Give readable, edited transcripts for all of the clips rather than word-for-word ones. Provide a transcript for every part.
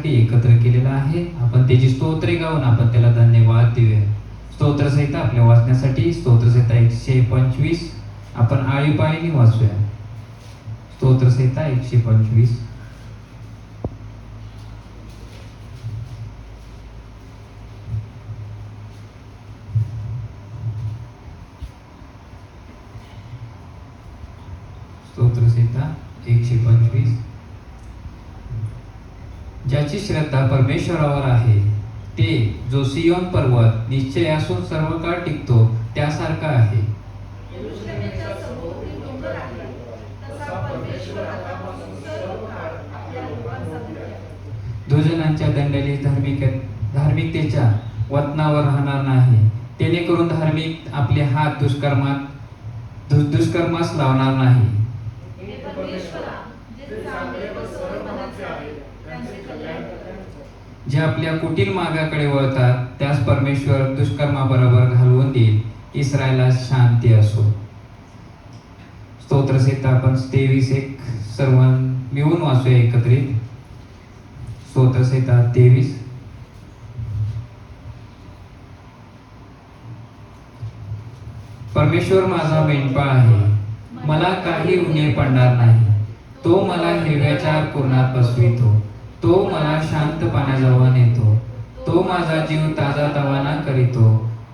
वाचण्यासाठी एकत्र केलेला आहे. आपण त्याची स्तोत्रे गाऊन आपण त्याला धन्यवाद देऊया. स्तोत्रसहिता आपल्या वाचण्यासाठी स्तोत्रसहिता 125 आपण आळीपाळीने वाचूया. स्तोत्रसहिता 125. स्तोत्रसहिता 125. ज्याची श्रद्धा परमेश्वरावर आहे ते जो सियोन पर्वत निश्चय असून सर्व काळ टिकतो त्यासारखा आहे. दुर्जनांच्या दंडाली धार्मिकतेच्या वतनावर राहणार नाही. जेणेकरून धार्मिक आपले हात दुष्कर्मास लावणार नाही. जे आपल्या कुटील मार्गाकडे वळतात त्यास परमेश्वर दुष्कर्माबरोबर घालवून देईल. इस्रायला शांती असो. स्तोत्रसहिता आपण 23 सर्व मिळून वाचूया एकत्रित. स्तोत्रसहिता 23. परमेश्वर माझा मेंढपाळ आहे, मला काही उणे पडणार नाही. तो मला हिरव्याच्या कुरणात बसवितो, तो मला शांत पाण्याजवळ नेतो. तो माझा जीव ताजा तवाना करीतो,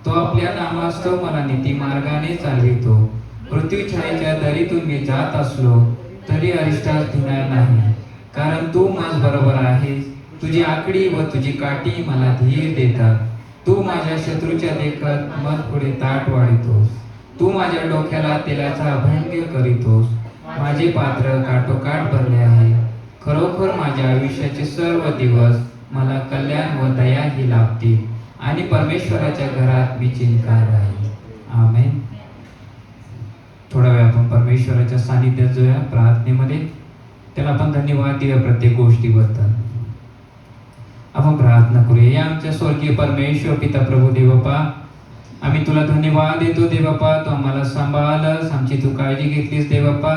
तो आपल्या नामास्तव मला नीती मार्गाने चालवितो. मृत्यूछायेच्या दरीतून मी जात असलो तरी अरिष्टास भिणार नाही, कारण तू माझ बरोबर आहेस. तुझी आकडी व तुझी काठी मला धीर देतात. तू माझ्या शत्रूच्या देखत मग पुढे ताट वाढितोस. तू माझ्या डोक्याला तेलाचा अभंग करीतोस. माझे पात्र काठोकाठ भरले आहे. खरोखर माझ्या आयुष्याचे सर्व दिवस मला कल्याण व दया ही लाभतील आणि परमेश्वराच्या घरात मी चिंतकार राहील. आमेन. थोडा वेळ आपण परमेश्वराच्या सानिध्यात जाऊया प्रार्थनेमध्ये. त्याला आपण धन्यवाद देऊया प्रत्येक गोष्टीबद्दल. आपण प्रार्थना करूया. या आमच्या स्वर्गीय परमेश्वर पिता प्रभू देवपा, आम्ही तुला धन्यवाद देतो देवपा. तू आम्हाला सांभाळलंस, आमची तू काळजी घेतलीस देवपा,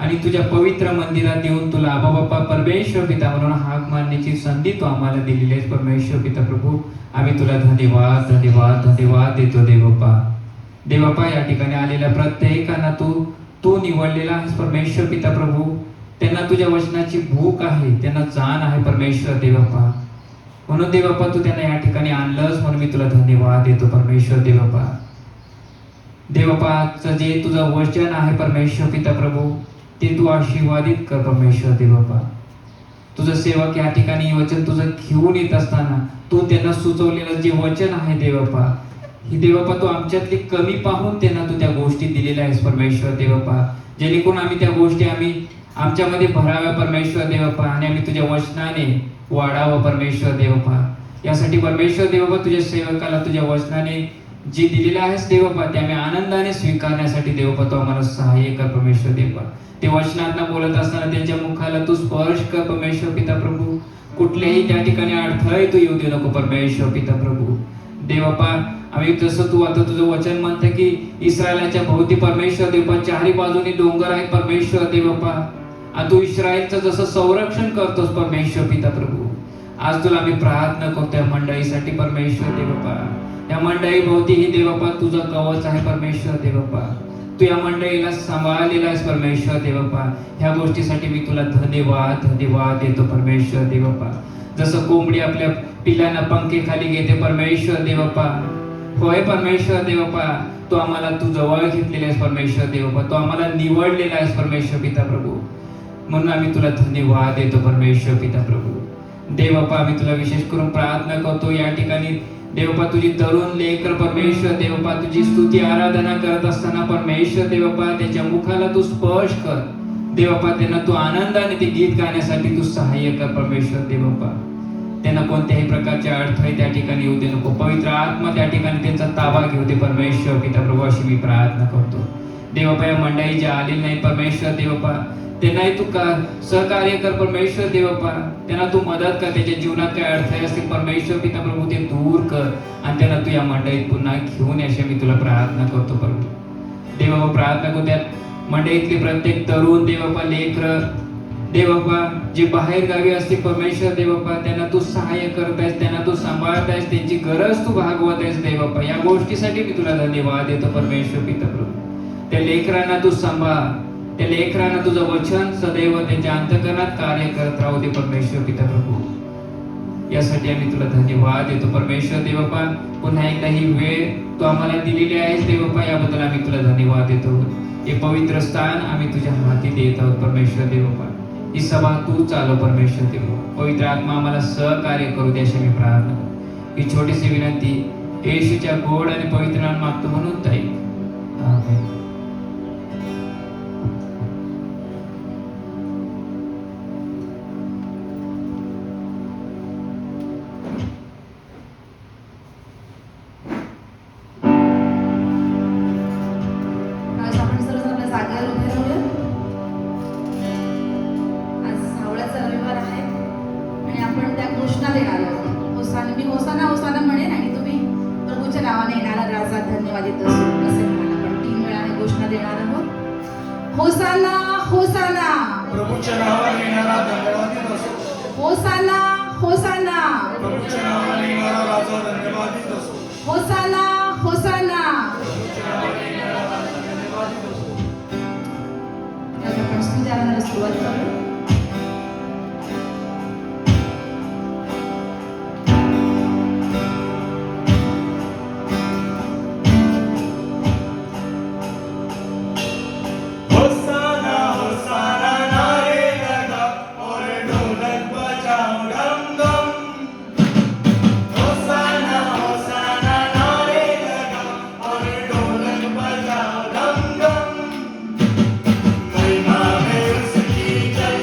आणि तुझ्या पवित्र मंदिरात येऊन तुला आबा बाप्पा परमेश्वर पिता म्हणून हाक मारण्याची संधी तू आम्हाला दिलेली आहेस परमेश्वर पिता प्रभू. आम्ही तुला धन्यवाद धन्यवाद धन्यवाद देतो देवपा. देवपा या ठिकाणी आलेल्या प्रत्येकांना तू निवडलेला आहेस परमेश्वर पिता प्रभू. त्यांना तुझ्या वचनाची भूक आहे, त्यांना जाण आहे परमेश्वर देवपा. म्हणून देवपा तू त्यांना या ठिकाणी आणलंस, म्हणून मी तुला धन्यवाद देतो परमेश्वर देवपा. देवपा आजचं जे तुझं वचन आहे परमेश्वर पिता प्रभू, ते तू आशीर्वादित कर परमेश्वर देवपा. तुझं सेवक या ठिकाणी वचन तुझं घेऊन येत असताना तू त्यांना सुचवलेलं जे वचन आहे देवपा, ही देवपा तू आमच्यातली कमी पाहून त्यांना तू त्या गोष्टी दिलेल्या आहेस परमेश्वर देवपा, जेणेकरून आम्ही त्या गोष्टी आमच्यामध्ये भराव्या परमेश्वर देवपा, आणि आम्ही तुझ्या वचनाने वाढावं परमेश्वर देवपा. यासाठी परमेश्वर देवपा तुझ्या सेवकाला तुझ्या वचनाने जे दिलेलं आहेस देवपा, ते आम्ही आनंदाने स्वीकारण्यासाठी देवपा तू आम्हाला सहाय्य कर परमेश्वर देवपा. ते वचनात बोलत असताना त्यांच्या मुखाला तू स्पर्श कर परमेश्वर पिता प्रभू. कुठलेही त्या ठिकाणी अडथळे तू येऊ देऊ नको परमेश्वर पिता प्रभू देवपा. आम्ही जसं तू आता तुझं वचन म्हणतं की इस्रायलाच्या भोवती परमेश्वर देवपा चारी बाजूने डोंगर आहेत परमेश्वर देवपा, आणि तू इस्रायलचं जसं संरक्षण करतोस परमेश्वर पिता प्रभू. आज तुला आम्ही प्रार्थना करतो या मंडळीसाठी परमेश्वर देवपा. या मंडळी भोवती ही देवपा तुझं कवच आहे परमेश्वर देवपा. तू या मंडळीला सांभाळलेला आहेस परमेश्वर देवपा. ह्या गोष्टीसाठी मी तुला धन्यवाद धन्यवाद देतो परमेश्वर देवपा. जसं कोंबडी आपल्या पिल्लांना पंखेखाली घेते परमेश्वर देवपा, होय परमेश्वर देवपा, तू आम्हाला तू जवळ घेतलेला आहेस परमेश्वर देवपा. तू आम्हाला निवडलेला आहेस परमेश्वर पिता प्रभू. म्हणून आम्ही तुला धन्यवाद देतो परमेश्वर पिता प्रभू देवपा. आम्ही तुला विशेष करून प्रार्थना करतो या ठिकाणी देवपा. तुझी तरुण लेकर परमेश्वर देवपा तुझी स्तुती आराधना करत असताना परमेश्वर देवपा त्याच्या मुखाला तू स्पर्श कर देवपा. त्यांना तू आनंदाने ते गीत गाण्यासाठी तू सहाय्य कर परमेश्वर देवपा. त्यांना कोणत्याही प्रकारचे अडथळे त्या ठिकाणी येऊ दे नको. पवित्र आत्मा त्या ठिकाणी त्यांचा ताबा घेऊ दे परमेश्वर पिता प्रभू, अशी मी प्रार्थना करतो देवपा. या मंडळी ज्या आलेली नाही परमेश्वर देवपा, त्यांनाही तू सहकार्य कर परमेश्वर देवपा. त्यांना तू मदत कर. त्याच्या जीवनात काही अडथळे असतील परमेश्वर पिता प्रभू ते दूर कर, आणि त्यांना तू या मंडळीत पुन्हा घेऊन याशी मी तुला प्रार्थना करतो प्रभू देवपा. प्रार्थना करतो त्या मंडळीतले प्रत्येक तरुण देवपा लेकर देवप्पा जे बाहेर गावी असते परमेश्वर देवप्पा त्यांना तू सहाय्य करत आहेस, त्यांना तू सांभाळत आहेस, त्यांची गरज तू भागवत आहेस देवप्पा. या गोष्टीसाठी मी तुला धन्यवाद देतो परमेश्वर पिता प्रभू. त्या लेकरांना तू सांभाळ, त्या लेकरांना तुझं वचन सदैव त्यांच्या अंतःकरणात कार्य करत राहू दे परमेश्वर पिता प्रभू. यासाठी आम्ही तुला धन्यवाद देतो परमेश्वर देवप्पा. पुन्हा एकदा ही वेळ तू आम्हाला दिलेली आहेस देवप्पा, याबद्दल आम्ही तुला धन्यवाद देतो. हे पवित्र स्थान आम्ही तुझ्या हाती देत आहोत परमेश्वर देवप्पा. ही सभा तू चालव परमेश्वर देव. पवित्र आत्मा आम्हाला सहकार्य करू दे अशी मी प्रार्थना करतो. ही छोटीशी विनंती येशूच्या गोड आणि पवित्र नामात मागतो म्हणून ताई, आमेन. आज आपण सर्व आपल्या जागेवर उभे राहूया. आज सावळ्याचा रविवार आहे आणि आपण त्या घोषणा देणार आहोत. मी होसाना होसाना म्हणेन आणि तुम्ही प्रभूच्या नावाने येणारा राजा धन्यवादित असो असे म्हणाल. आपण 3 वेळाने घोषणा देणार आहोत. होसाना होसाना, प्रभूच्या नावाने येणारा धन्यवादित असो. होसाना होसाना, प्रभूच्या नावाने येणारा राजा धन्यवादित असो. होसाना होसाना. प्रभूच्या नावाने येणारा राजा धन्यवादित असो. आज आपण स्तुत्याला सुरुवात करू. होसाना होसाना नारे लगा और ढोलक बजाओ डम डम. होसाना होसाना नारे लगा और ढोलक बजाओ डम डम. महिमा है उसकी जय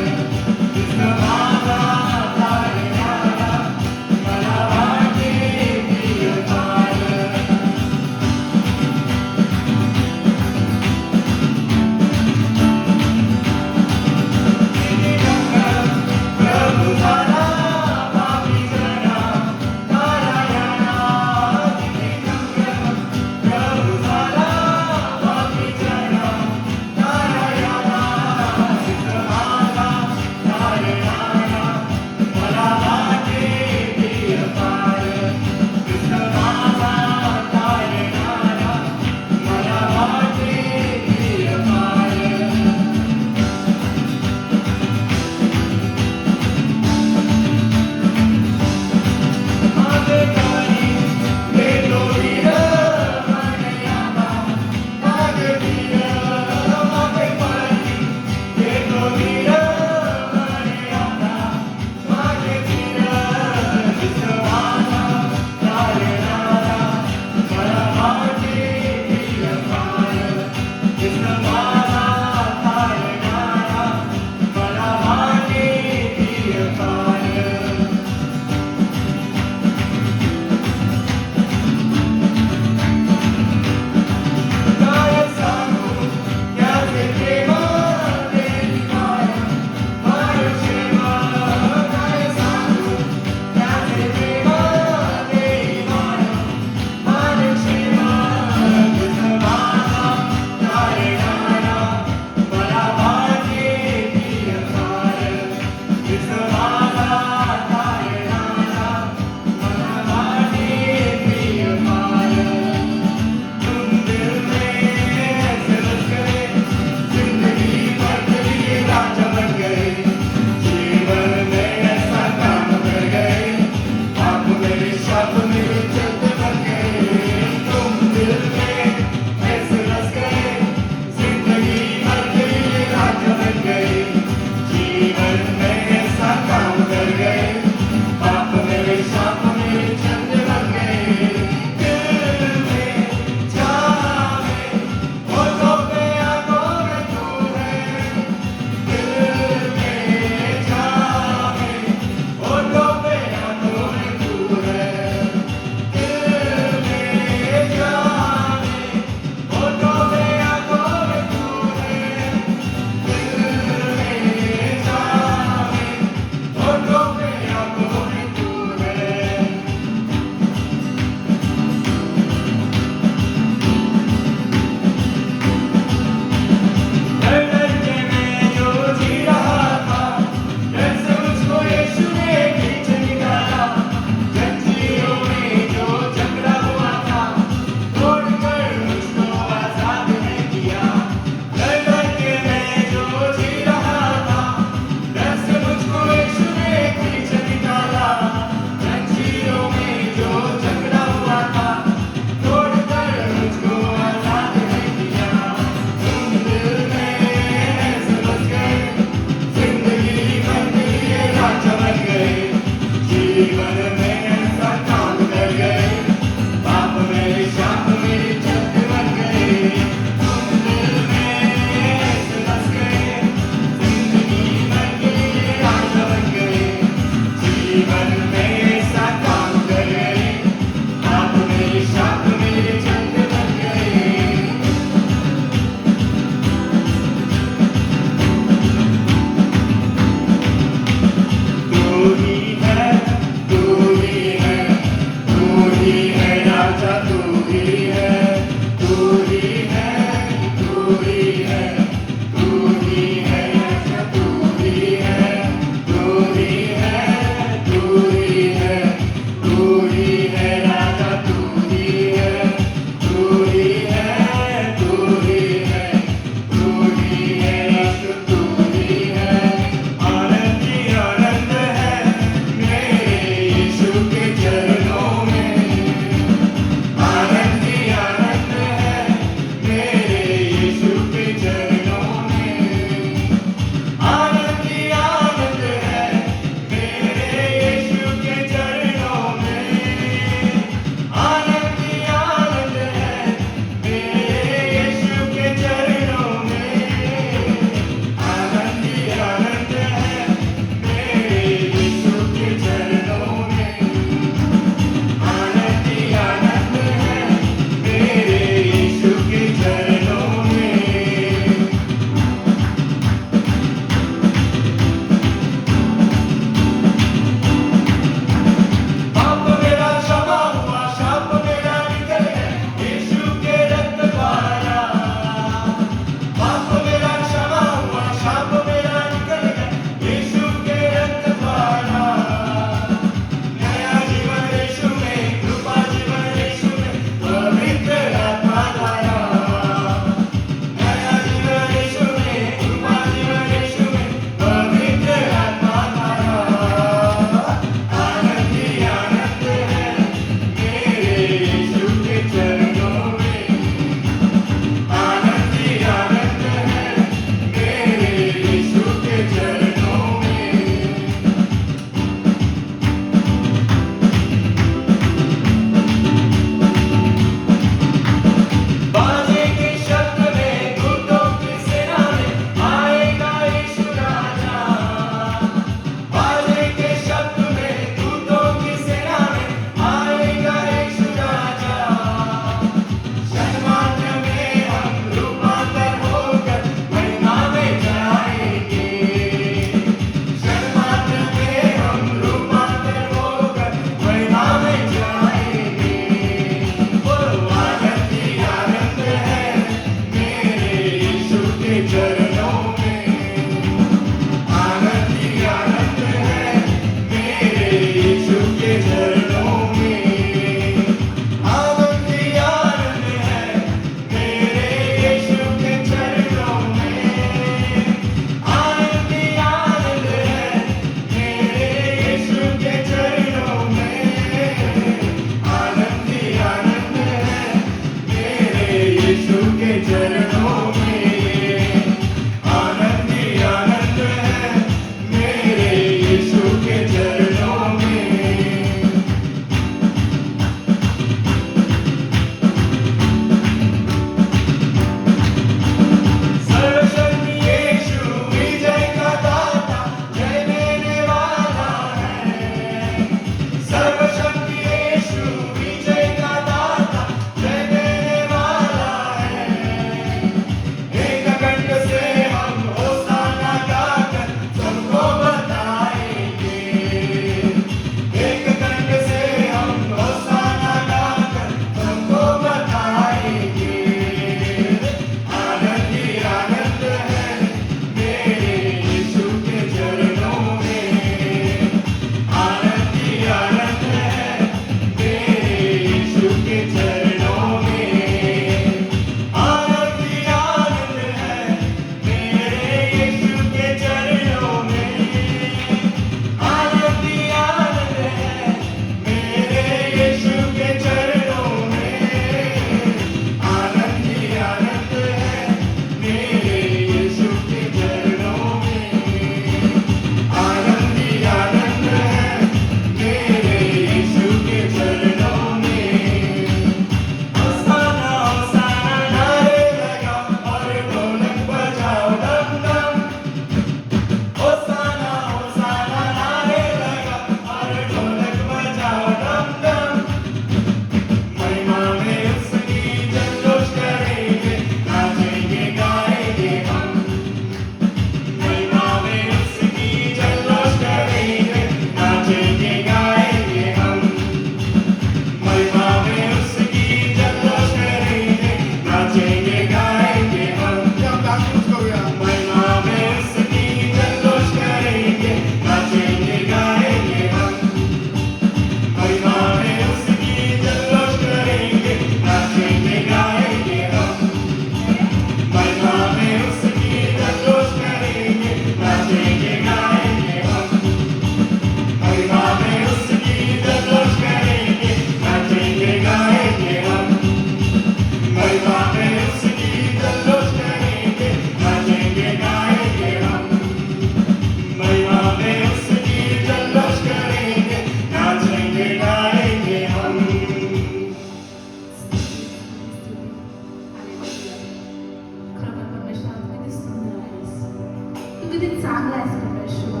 चांगला आहेस परमेश्वर.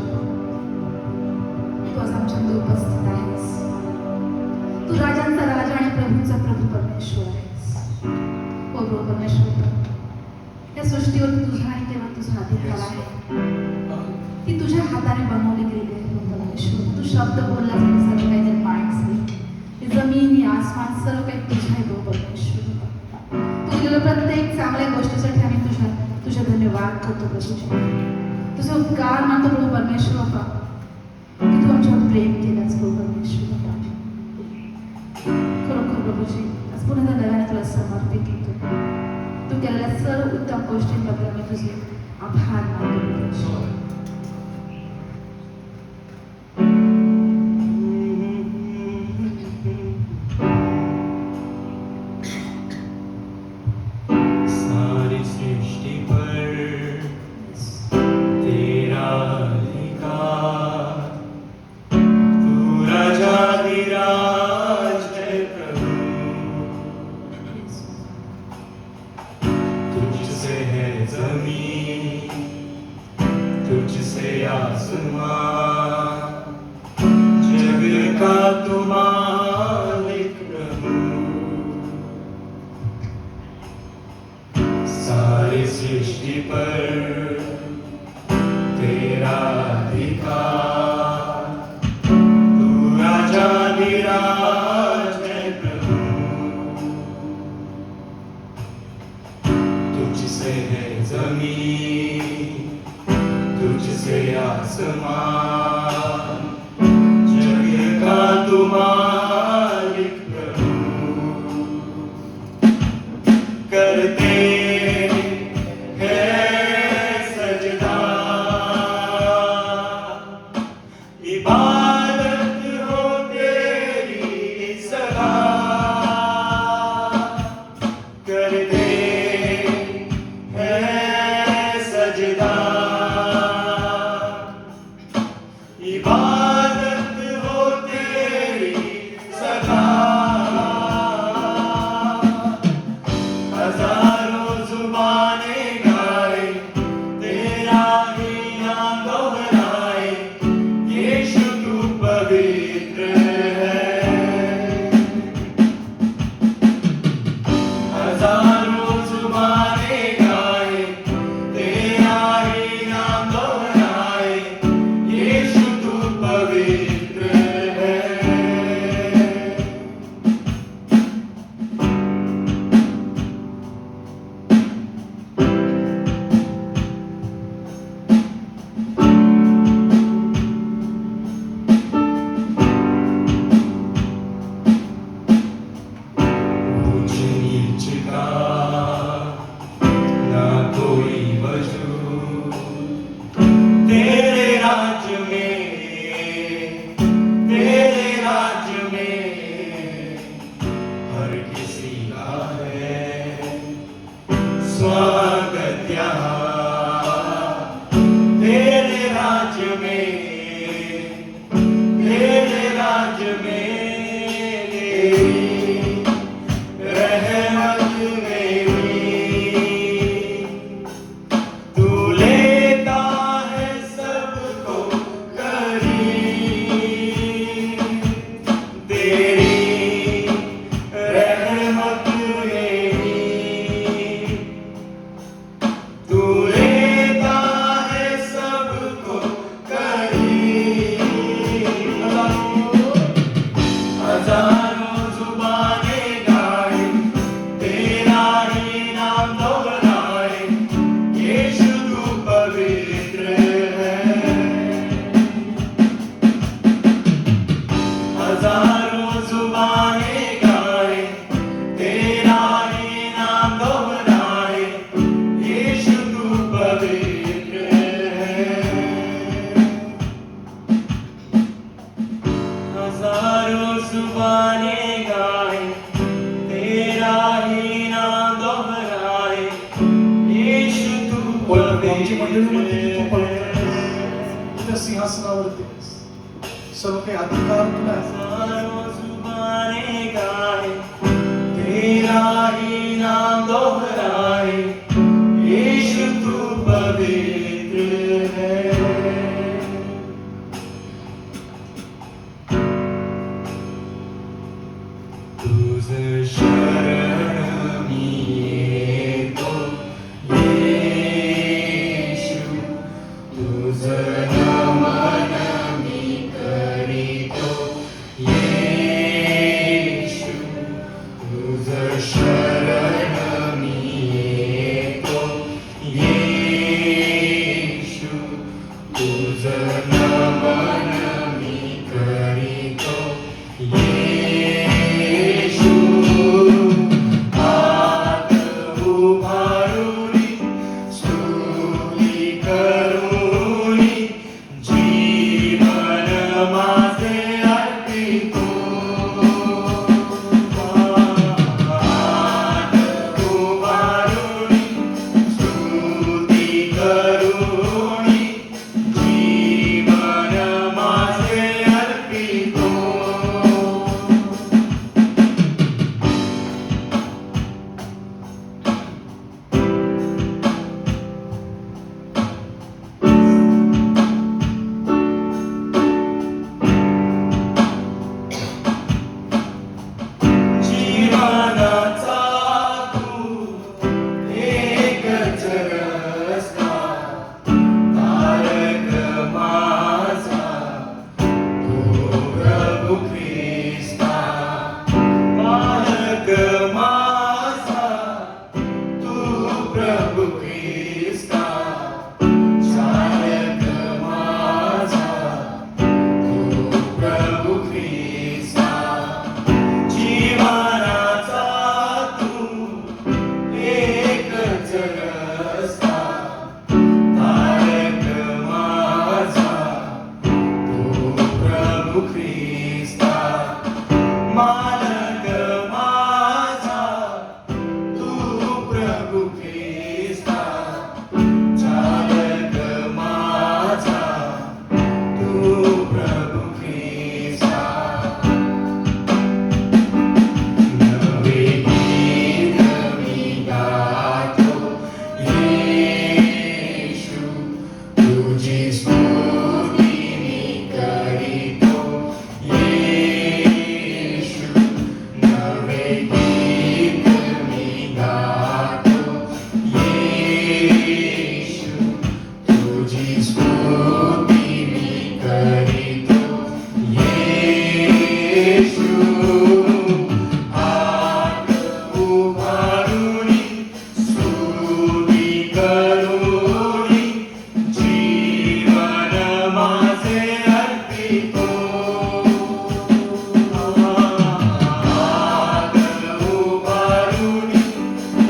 तू आज आमच्यामध्ये उपस्थित आहेस. तू राजांचा राजा आणि प्रभूंचा प्रभू परमेश्वर आहेस. हो प्रभू परमेश्वर, या सृष्टीवर तुझा आणि केवळ तुझा अधिकार आहे. ती तुझ्या हाताने बनवली गेली आहे प्रभू परमेश्वर. तू शब्द बोललास आणि सर्व काही निर्माण झाले. ही जमीन, ही आसमान, सर्व काही तुझं आहे प्रभू परमेश्वर. तू दिलेल्या प्रत्येक चांगल्या गोष्टीसाठी आम्ही तुझे धन्यवाद करतो प्रभूजी. तुझे उपकार मानतो प्रभू परमेश्वर बाबा, की तू आमच्यावर प्रेम केलंस प्रभू परमेश्वर बाबा. खरोखर प्रभूजी, आज पुन्हा नव्याने तुला समर्पित होतो. तू केलेल्या सर्व उत्तम गोष्टींबद्दल मी तुझे आभार मानतो प्रभूजी. सारी सृष्टि पर तेरा अधिकार, तू राजाधिराज है प्रभु. तुझसे है जमीन, तुझसे आसमान, जग का तू मालिक प्रभु. सारी सृष्टि पर तेरा अधिकार, तू राजाधिराज है प्रभु. तुझसे है जमीन, तुझसे आसमान, जग का तू मालिक प्रभु. करते इबादत हो तेरी सदा, कर दे है सजदा. इबादत हो तेरी सदा. हजारों जुबानें गाए तेरा ही नाम दोहराए. यीशु तू पवित्र है. हजारों जुबानें गाए तेरा ही नाम दोहराए. यीशु तू पवित्र है. ऊंच नीच का ना कोई वजूद तेरे राज्य में, तेरे राज्य में हर किसी का है स्वागत यहाँ. तेरे राज्य में, तेरे राज्य में तेरी रहमत मेरी. तू लेता है सबको करीब. तेरी रहमत मेरी. तू लेता है सबको करीब. हजारों जुबानें गाए तेरा ही नाम दोहराए. यीशु तू पवित्र है. हजारों जुबानें गाए तेरा ही नाम दोहराए. यीशु तू पवित्र है. हजारों जुबानें गाए तेरा ही नाम दोहराए. यीशु तू आमची मंडळीमध्ये तू पवित्र पवित्र है. तुझ्या सिंहासनावरती आहेस. सर्व काही अधिकार तुला आहे. हजारों जुबानें गाए तेरा ही नाम दोहराए. यीशु तू पवित्र है. तुझं नमन मी करीतो येशू हात उभारूनी स्तुती करूनी जीवन माझे अर्पितो हात उभारूनी स्तुती करूनी जीवन माझे अर्पितो जीवनाचा तू एकच रस्ता तारक माझा तू प्रभू ख्रिस्ता मालक माझा तू प्रभू ख्रिस्ता चालक माझा तू प्रभू ख्रिस्ता जीवनाचा तू एकच रस्ता तारक माझा तू प्रभू ख्रिस्ता मालक माझा तू प्रभू ख्रिस्ता चालक माझा तू प्रभू ख्रिस्ता नवे गीत मी गातो येशू तुझी स्तुती मी करीतो येशू नवे गीत मी गातो येशू तुझी स्तुती मी करीतो येशू हात उभारूनी स्तुती करूनी जीवन माझे अर्पितो हात उभारूनी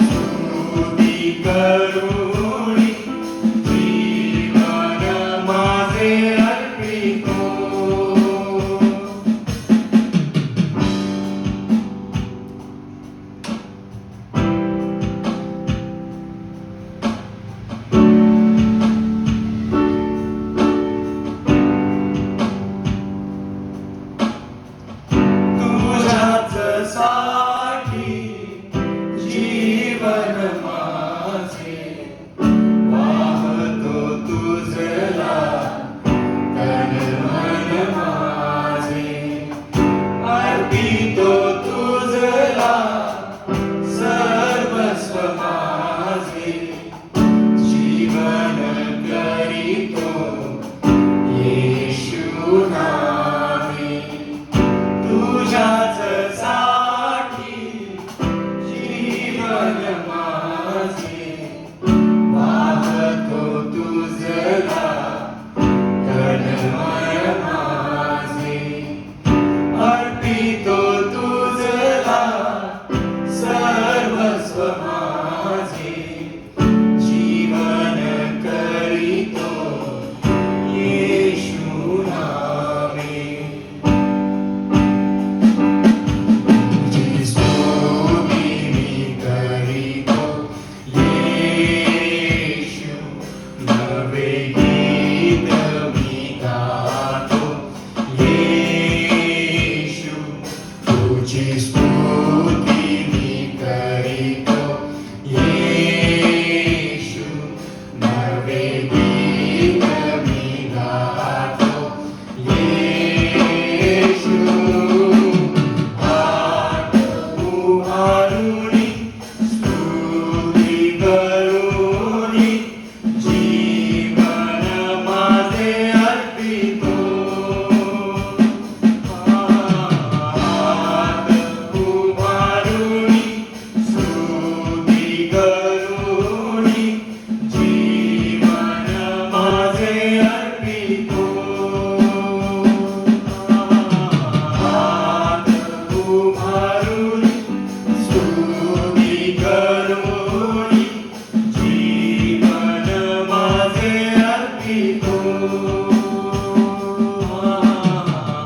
स्तुती करूनी जीवन माझे अर्पितो तुझ्याच साठी जीवन माझे वाहतो तुझला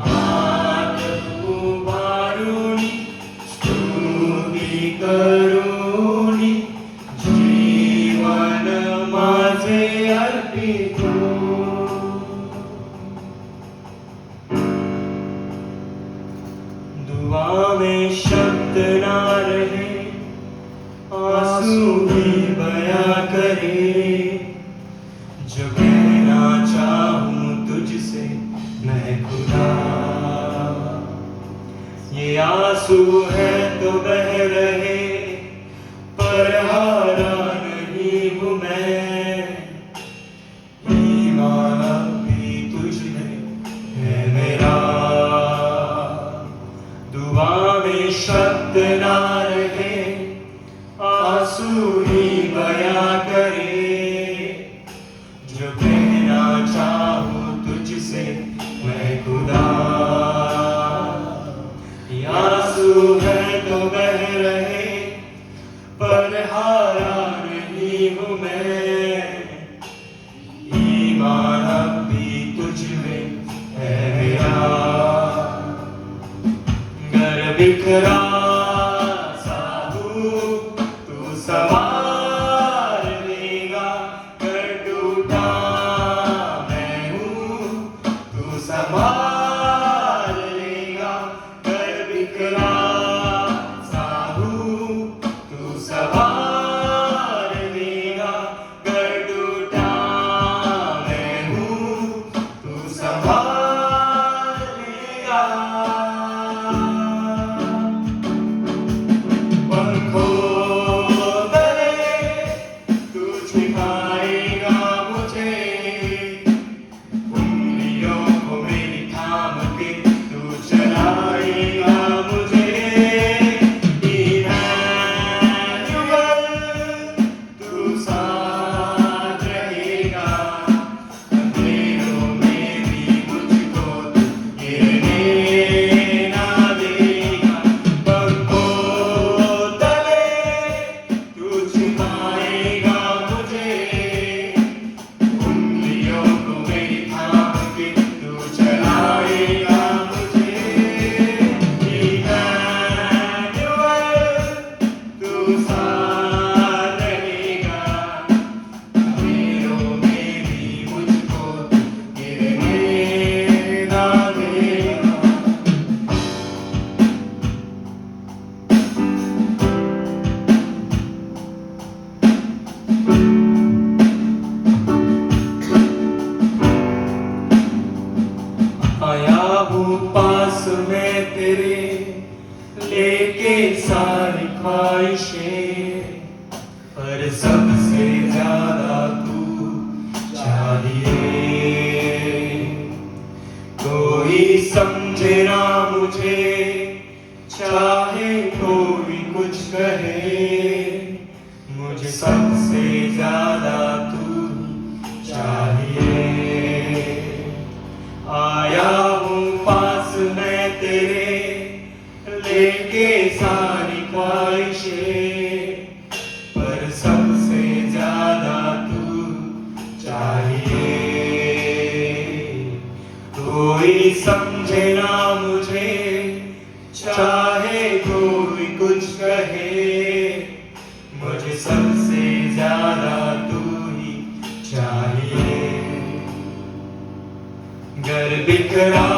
हात उभारुनी स्तुती करुनी जीवन माझे अर्पितो. दुआ में शब्द ना रहे, आंसू भी बयां करे, जो कहना चाहूं तुझसे मैं खुदा. ये आंसू है तो बह रहे, पर हारा नहीं हूं मैं. ईमान अब भी तुझ में है मेरा. दुआ में शब्द ना रहे, आंसू ही बयां करे, जो कहना चाहूं तुझसे मैं खुदा. ये आंसू है तो बह रहे, पर हारा नहीं हूं मैं. ईमान अब भी तुझ में है मेरा. घर बिखरा सा हूं, तू सवार लेगा. घर टूटा मैं हूं, तू संभाल लेगा. घर बिखरा सा हूं, तू सवार लेगा. घर टूटा मैं हूं, तू संभाल लेगा. पंखों तले तू छिपाएगा मुझे, उंगलियों को मेरी थाम के तू चलाएगा मुझे. इमैन्युअल तू साथ रहेगा, अंधेरों में भी मुझको तू गिरने ना देगा. पंखों तले तू छिपाएगा मुझे, उंगलियों को मेरी थाम के तू चलाएगा मुझे. इमैन्युअल तू साथ रहेगा, अंधेरों में भी मुझको तू गिरने ना देगा. आया हूँ पास में तेरे, लेके सारी ख्वाहिशें, पर सबसे ज्यादा तू चाहिए. कोई समझे ना मुझे, चाहे कोई कुछ कहे, मुझे सबसे ज्यादा तू चाहिए. आया हूँ पास मैं तेरे, लेके सारी ख्वाहिशें, पर सबसे ज्यादा तू चाहिए. कोई समझे ना मुझे, चाहे कोई कुछ कहे, मुझे सबसे ज्यादा तू ही चाहिए. घर बिखरा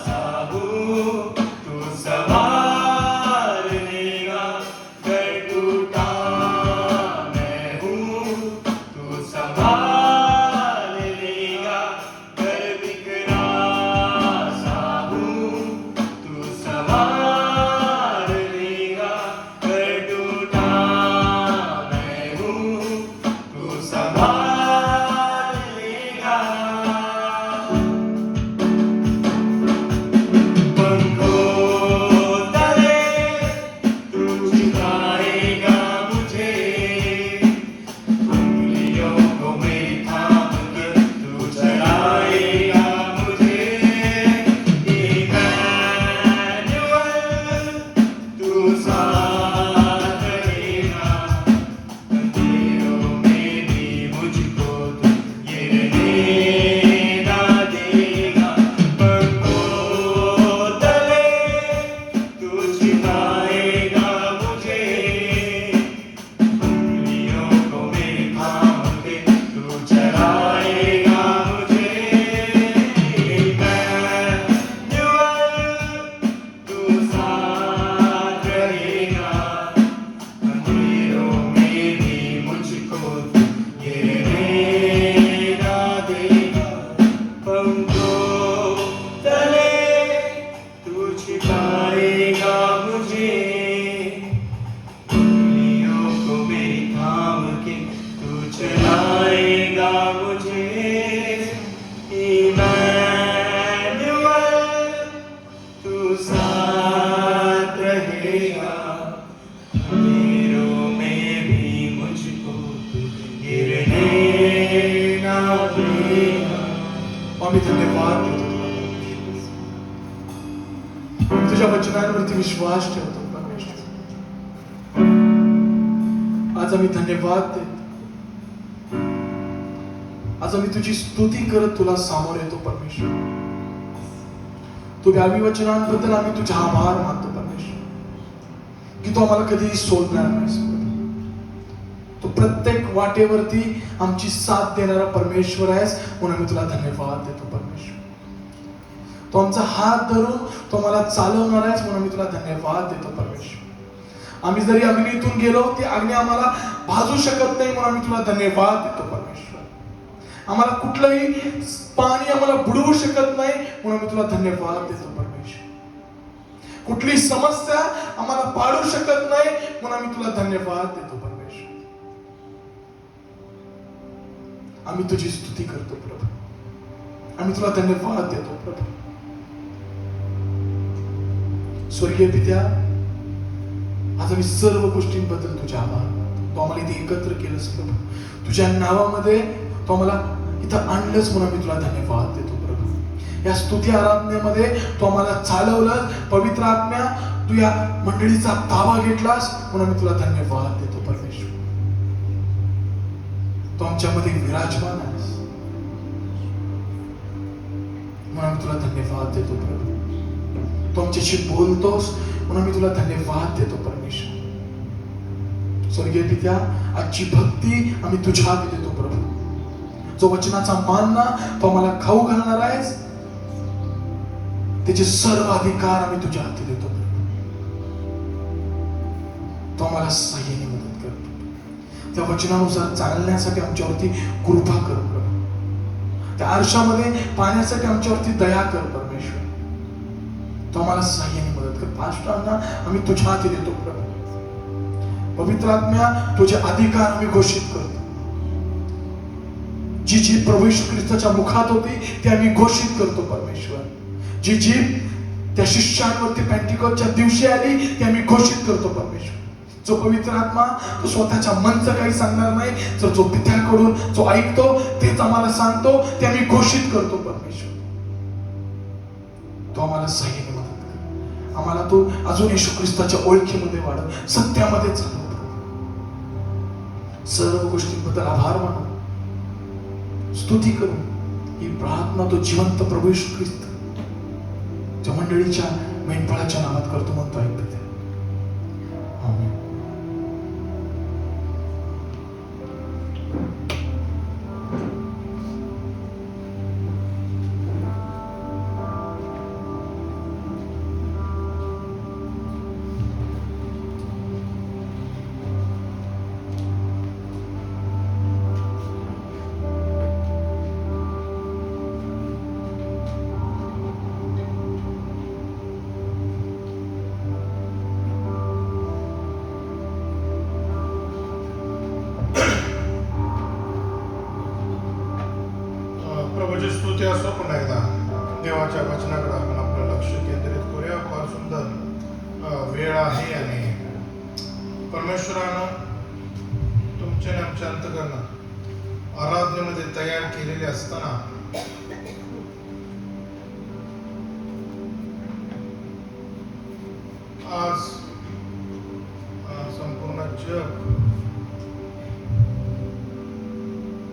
सा हूं, तू सवार लेगा. घर टूटा मैं हूं, तू संभाल लेगा. घर बिखरा सा हूं, तू संभाल लेगा. घर टूटा मैं हूं, तू संभाल लेगा. उनको तले तू छिपाएगा मुझे, उंगलियों को मेरी थाम के तू चलाएगा मुझे। इमैनुअल तू साथ रहेगा, अंधेरों में भी मुझको तू गिरने ना देगा। आम्ही धन्यवाद देतो तुला, तुझ्या वचनांवरती विश्वास ठेवतो परमेश्वर. आज आम्ही धन्यवाद देतो, आज आम्ही तुझी स्तुती करत तुला सामोर येतो परमेश्वर. तुझ्या अभिवचनांबद्दल आम्ही तुझे आभार मानतो परमेश्वर, की तू आम्हाला कधीही सोडणार नाहीस. तू प्रत्येक वाटेवरती आमची साथ देणारा परमेश्वर आहेस, म्हणून आम्ही तुला धन्यवाद देतो परमेश्वर. तो आमचा हात धरून तो मला चालवणार आहेस, म्हणून आम्ही तुला धन्यवाद देतो परमेश्वर. आम्ही जरी अग्नीतून गेलो ती अग्नी आम्हाला भाजू शकत नाही, म्हणून आम्ही तुला धन्यवाद देतो परमेश्वर. आम्हाला कुठलंही पाणी आम्हाला बुडवू शकत नाही, म्हणून आम्ही तुला धन्यवाद देतो परमेश्वर. कुठली समस्या आम्हाला पाडू शकत नाही, म्हणून आम्ही तुला धन्यवाद देतो परमेश्वर. आम्ही तुझी स्तुती करतो प्रभू, आम्ही तुला धन्यवाद देतो प्रभू. स्वर्गीय पित्या, आज आम्ही सर्व गोष्टींबद्दल तुझ्या आभार मानतो. तू आम्हाला इथे एकत्र केलंस प्रभू, तुझ्या नावामध्ये तू आम्हाला इथं आणलंस, म्हणून आम्ही तुला धन्यवाद देतो प्रभू. या स्तुती आराधनेमध्ये तू आम्हाला चालवलंस, पवित्र आत्म्या तू या मंडळीचा ताबा घेतलास, म्हणून आम्ही तुला धन्यवाद देतो परमेश्वर. तो आमच्यामध्ये विराजमान आहेस, म्हणून आम्ही तुला धन्यवाद देतो प्रभू. तू आमच्याशी बोलतोस, म्हणून आम्ही तुला धन्यवाद देतो परमेश्वर. स्वर्गीय पित्या, आजची भक्ती आम्ही तुझ्या हाती देतो प्रभू. जो वचनाचा मानना तो आम्हाला खाऊ घालणार आहेस, त्याचे सर्व अधिकार आम्ही तुझ्या हाती देतो प्रभू. तो आम्हाला सहाय्याने मदत कर. त्या वचनानुसार चालण्यासाठी आमच्यावरती कृपा कर प्रभू. त्या आरशामध्ये पाहण्यासाठी आमच्यावरती दया कर परमेश्वर. तो आम्हाला सहाय्याने मदत कर. पास्टरांना आम्ही तुझ्या हाती देतो प्रभू. पवित्र आत्म्या, तुझे अधिकार आम्ही घोषित करतो. जी जीभ प्रभू येशू ख्रिस्ताच्या मुखात होती ती आम्ही घोषित करतो परमेश्वर. जी जीभ त्या शिष्यांवरती पेंटिकोस्टच्या दिवशी आली ती आम्ही घोषित करतो परमेश्वर. जो पवित्र आत्मा तो स्वतःच्या मनचं काही सांगणार नाही, तर जो पित्याकडून जो ऐकतो तेच आम्हाला सांगतो, ते आम्ही घोषित करतो परमेश्वर. तो आम्हाला सहाय्याने मदत कर. आम्हाला तू अजून येशू ख्रिस्ताच्या ओळखीमध्ये वाढव, सत्यामध्ये चालव. सर्व गोष्टींबद्दल आभार मानू, स्तुती करू. ही प्रार्थना तो जिवंत प्रभू येशू ख्रिस्त त्या मंडळीच्या मेंढपाळाच्या नावात करतो म्हणतो ऐकते. आमेन. प्रभूची स्तुती असो. पुन्हा एकदा देवाच्या वचनाकडे आपण आपलं लक्ष केंद्रित करूया. फार सुंदर वेळ आहे आणि परमेश्वरानं तुमच्या आणि आमच्या अंतकरणात आराधनेमध्ये तयार केलेले असताना आज संपूर्ण जग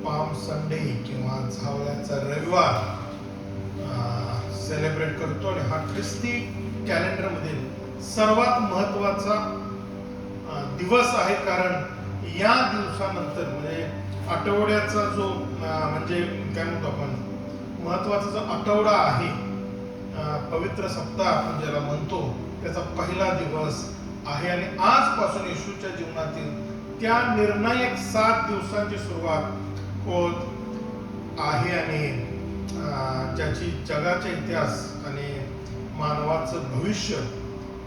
पाम संडे किंवा झावळ्याचा रविवार सेलिब्रेट करतो आणि हा ख्रिस्ती कॅलेंडर मधील सर्वात महत्वाचा दिवस आहे. कारण या दिवसानंतर म्हणजे आठवड्याचा जो म्हणजे काय म्हणतो आपण महत्वाचा जो आठवडा आहे, पवित्र सप्ताह आपण ज्याला म्हणतो, त्याचा पहिला दिवस आहे आणि आजपासून येशूच्या जीवनातील त्या निर्णायक 7 दिवसांची सुरुवात होत आहे. आणि ज्याची जगाचा इतिहास आणि मानवाचं भविष्य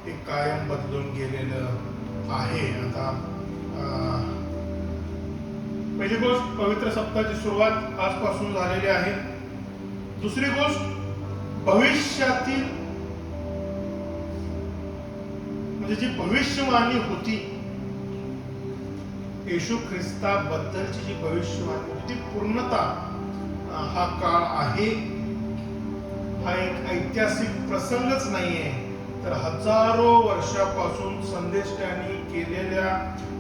हे कायम बदलून गेलेलं आहे. आता पहिली गोष्ट, पवित्र सप्ताहाची सुरुवात आजपासून झालेली आहे. दुसरी गोष्ट, भविष्यातील म्हणजे जी भविष्यवाणी होती, येशू ख्रिस्ताबद्दलची जी भविष्यवाणी होती ती पूर्णता हा काळ आहे. हा एक ऐतिहासिक प्रसंगच नाहीये, तर हजारो वर्षापासून संदेष्टांनी केलेल्या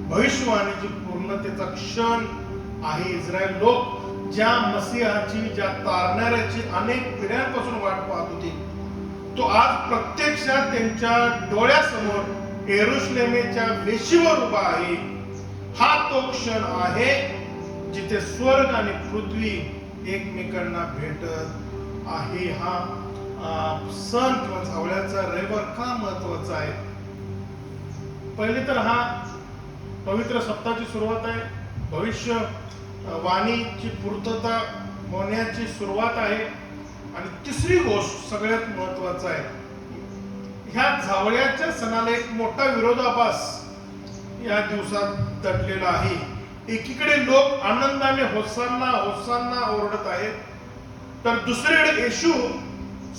भविष्यवाणीची पूर्णतेचा क्षण आहे. इस्रायल लोक ज्या मसीहाची, ज्या तारणाऱ्याची अनेक पिढ्यांपासून वाट पाहत होती, तो आज प्रत्यक्षात त्यांच्या डोळ्यासमोर येरुशलेमेच्या वेशीवर उभा आहे. हा तो क्षण आहे जिथे स्वर्ग आणि पृथ्वी एकमेकांना भेटत आहे. हा सण किंवा झावळ्याचा रविवार का महत्वाचा आहे? पहिले तर हा पवित्र सप्ताहाची सुरुवात आहे, भविष्य वाणीची पूर्तता होण्याची सुरुवात आहे. आणि तिसरी गोष्ट सगळ्यात महत्वाचा आहे, ह्या झावळ्याच्या सणाला एक मोठा विरोधाभास या दिवसात दडलेला आहे. एकीकडे लोक आनंदाने होसान्ना होसान्ना ओरडत आहेत, तर दुसरीकडे येशू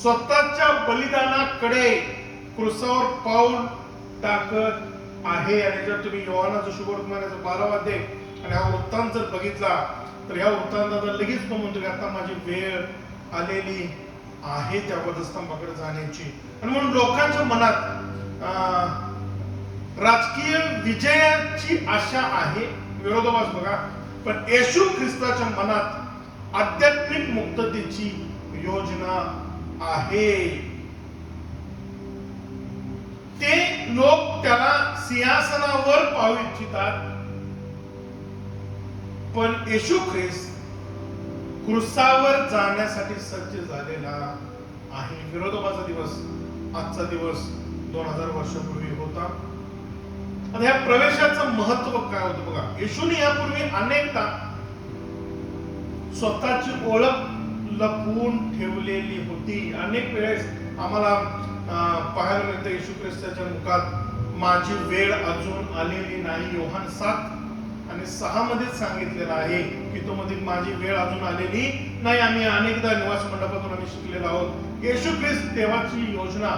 स्वतःच्या बलिदानाकडे क्रूसावर पाऊल टाकत आहे. आणि जर तुम्ही योहानाचं शुभवर्तमानाचं 12 अध्याय आणि हा वृत्तांत जर बघितला, तर ह्या वृत्तांतात लगेच तो म्हणतो की आता माझी वेळ आलेली आहे त्या वधस्तंभाकडे जाण्याची. आणि म्हणून लोकांच्या मनात राजकीय विजयाची आशा आहे, विरोधाभास बघा, पण येशू ख्रिस्ताच्या मनात आध्यात्मिक मुक्ततेची योजना आहे. ते लोक त्याला सिंहासनावर पाहू इच्छितात, पण येशू ख्रिस्त क्रूसावर जाण्यासाठी सज्ज झालेला आहे. विरोधाभाचा दिवस, आजचा दिवस 2000 वर्षापूर्वी होता. आता ह्या प्रवेशाचं महत्व काय होतं बघा. येशूने यापूर्वी अनेकदा स्वतःची ओळख लपवून ठेवलेली होती. अनेक वेळेस आम्हाला पाहायला मिळतं येशू ख्रिस्ताच्या मुखात माझी वेळ अजून आलेली नाही. योहान 7 आणि 6 मध्ये सांगितलेलं आहे की तो मध्ये माझी वेळ अजून आलेली नाही. आम्ही अनेकदा निवास मंडपातून आम्ही शिकलेलो आहोत. येशू ख्रिस्त देवाची योजना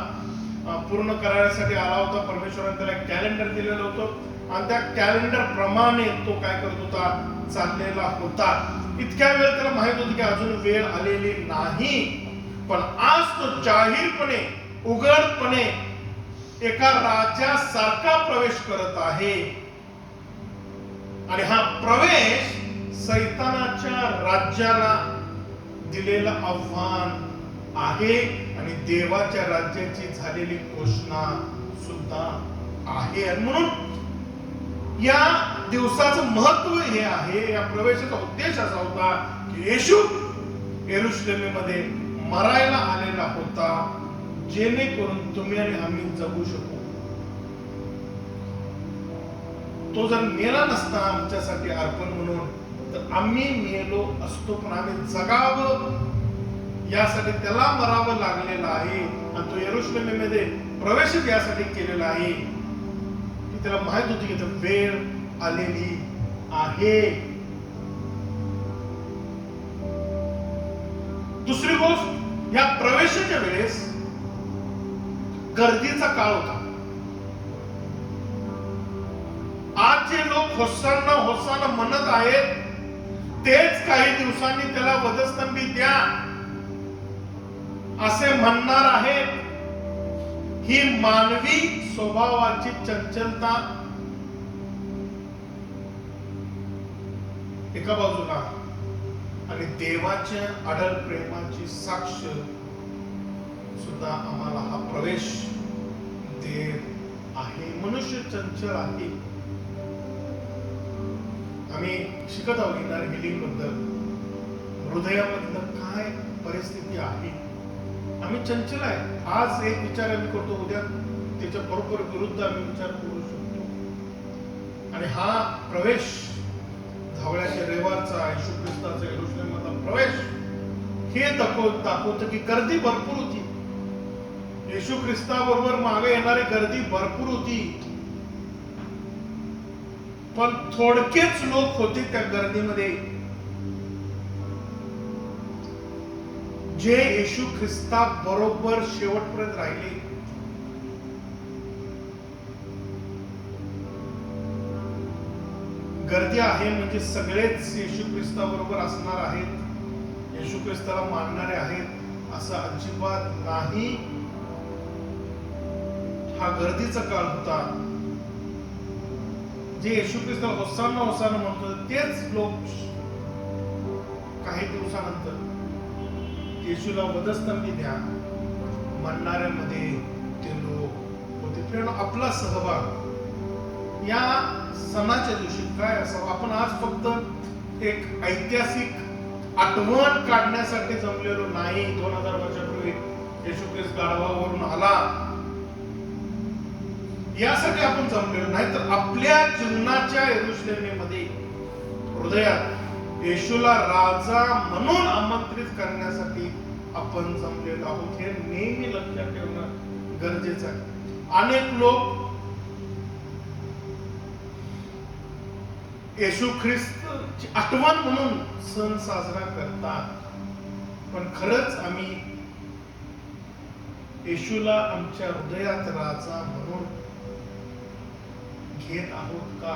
पूर्ण करण्यासाठी आला होता. परमेश्वराने त्याला एक कॅलेंडर दिलेलं होतं आणि त्या कॅलेंडर प्रमाणे तो काय करत होता, चाललेला होता. इतक्या वेळ त्याला माहित होतं की अजून वेळ आलेली नाही, पण आज तो जाहीरपणे उघडपणे एका राजासारखा प्रवेश करत आहे. आणि हा प्रवेश सैतानाच्या राज्याला दिलेलं आव्हान आहे आणि देवाच्या राज्याची झालेली घोषणा सुद्धा आहे. आणि म्हणून या दिवसाचं महत्व हे आहे, या प्रवेशाचा उद्देश असा होता की येशू येरुशलेमेमध्ये मरायला आलेला होता, जेणेकरून तुम्ही आणि आम्ही जगू शकू. तो जर मेला नसता आमच्यासाठी अर्पण म्हणून, तर आम्ही मेलो असतो, पण आम्ही जगावं यासाठी त्याला मरावं लागलेलं आहे. आणि तो येरुशलेमेमध्ये प्रवेश यासाठी केलेला आहे की त्याला माहित होती की वेळ आलेली आहे. दुसरी गोष्ट, या प्रवेशाच्या वेळेस गर्दीचा काळ होता. आज जे लोक होसान्ना होसान्ना म्हणत आहेत, तेच काही दिवसांनी त्याला वधस्तंभी द्या असे म्हणणार आहेत. ही मानवी स्वभावाची चंचलता एका बाजूला आणि देवाच्या अढळ प्रेमाची साक्ष सुद्धा आम्हाला हा प्रवेश देत आहे. मनुष्य चंचल आहे. आम्ही शिकत आहोत इनर हिलिंग बद्दल, हृदयामधलं काय परिस्थिती आहे. आम्ही चंचल आहे. आज एक विचार आम्ही करतो, उद्या त्याच्या बरोबर विरुद्ध आम्ही विचार करू शकतो. आणि हा प्रवेश, धावळ्याच्या रविवारचा, येशू ख्रिस्ताचा येरुशलेममधला प्रवेश, हे दाखवतं की गर्दी भरपूर होती. येशू ख्रिस्ताबरोबर मागे येणारी गर्दी भरपूर होती, पण थोडकेच लोक होते त्या गर्दीमध्ये जे येशू ख्रिस्ता बरोबर शेवटपर्यंत राहिले. गर्दी आहे म्हणजे सगळेच येशू ख्रिस्ता बरोबर असणार आहेत, येशू ख्रिस्ताला मानणारे आहेत असं अजिबात नाही. हा गर्दीचा काळ होता. जे येशू ख्रिस्ताला होसाना होसाना म्हणतो तेच लोक काही दिवसानंतर येशूला वधस्तंभी द्या म्हणणाऱ्यामध्ये ते लोक होते. प्रियानो, आपला सहभाग या सणाच्या दिवशी काय असावं? आपण आज फक्त एक ऐतिहासिक आठवण काढण्यासाठी जमलेलो नाही. 2000 वर्षापूर्वी येशू ख्रिस्त गाढवावरून आला यासाठी आपण जमलेलो नाही, तर आपल्या जीवनाच्या यरुशलेमेमध्ये हृदयात येशूला राजा म्हणून आमंत्रित करण्यासाठी आपण जमलेलो आहोत. हे नेहमी लक्षात ठेवणं गरजेचं आहे. अनेक लोक येशू ख्रिस्ताची आठवण म्हणून सण साजरा करतात, पण खरंच आम्ही येशूला आमच्या हृदयात राजा म्हणून घेत आहोत का?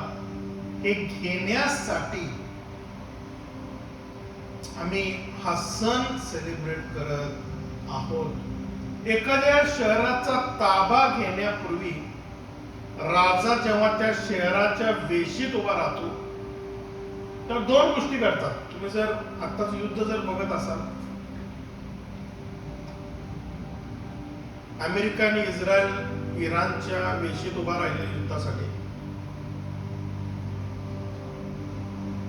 हे घेण्यासाठी आम्ही हा सण सेलिब्रेट करत आहोत. एखाद्या शहराचा ताबा घेण्यापूर्वी राजा जेव्हा त्या शहराच्या वेशीत उभा राहतो तर दोन गोष्टी घडतात. तुम्ही जर आताच युद्ध जर बघत असाल, अमेरिका आणि इस्रायल इराणच्या वेशीत उभा राहिले युद्धासाठी.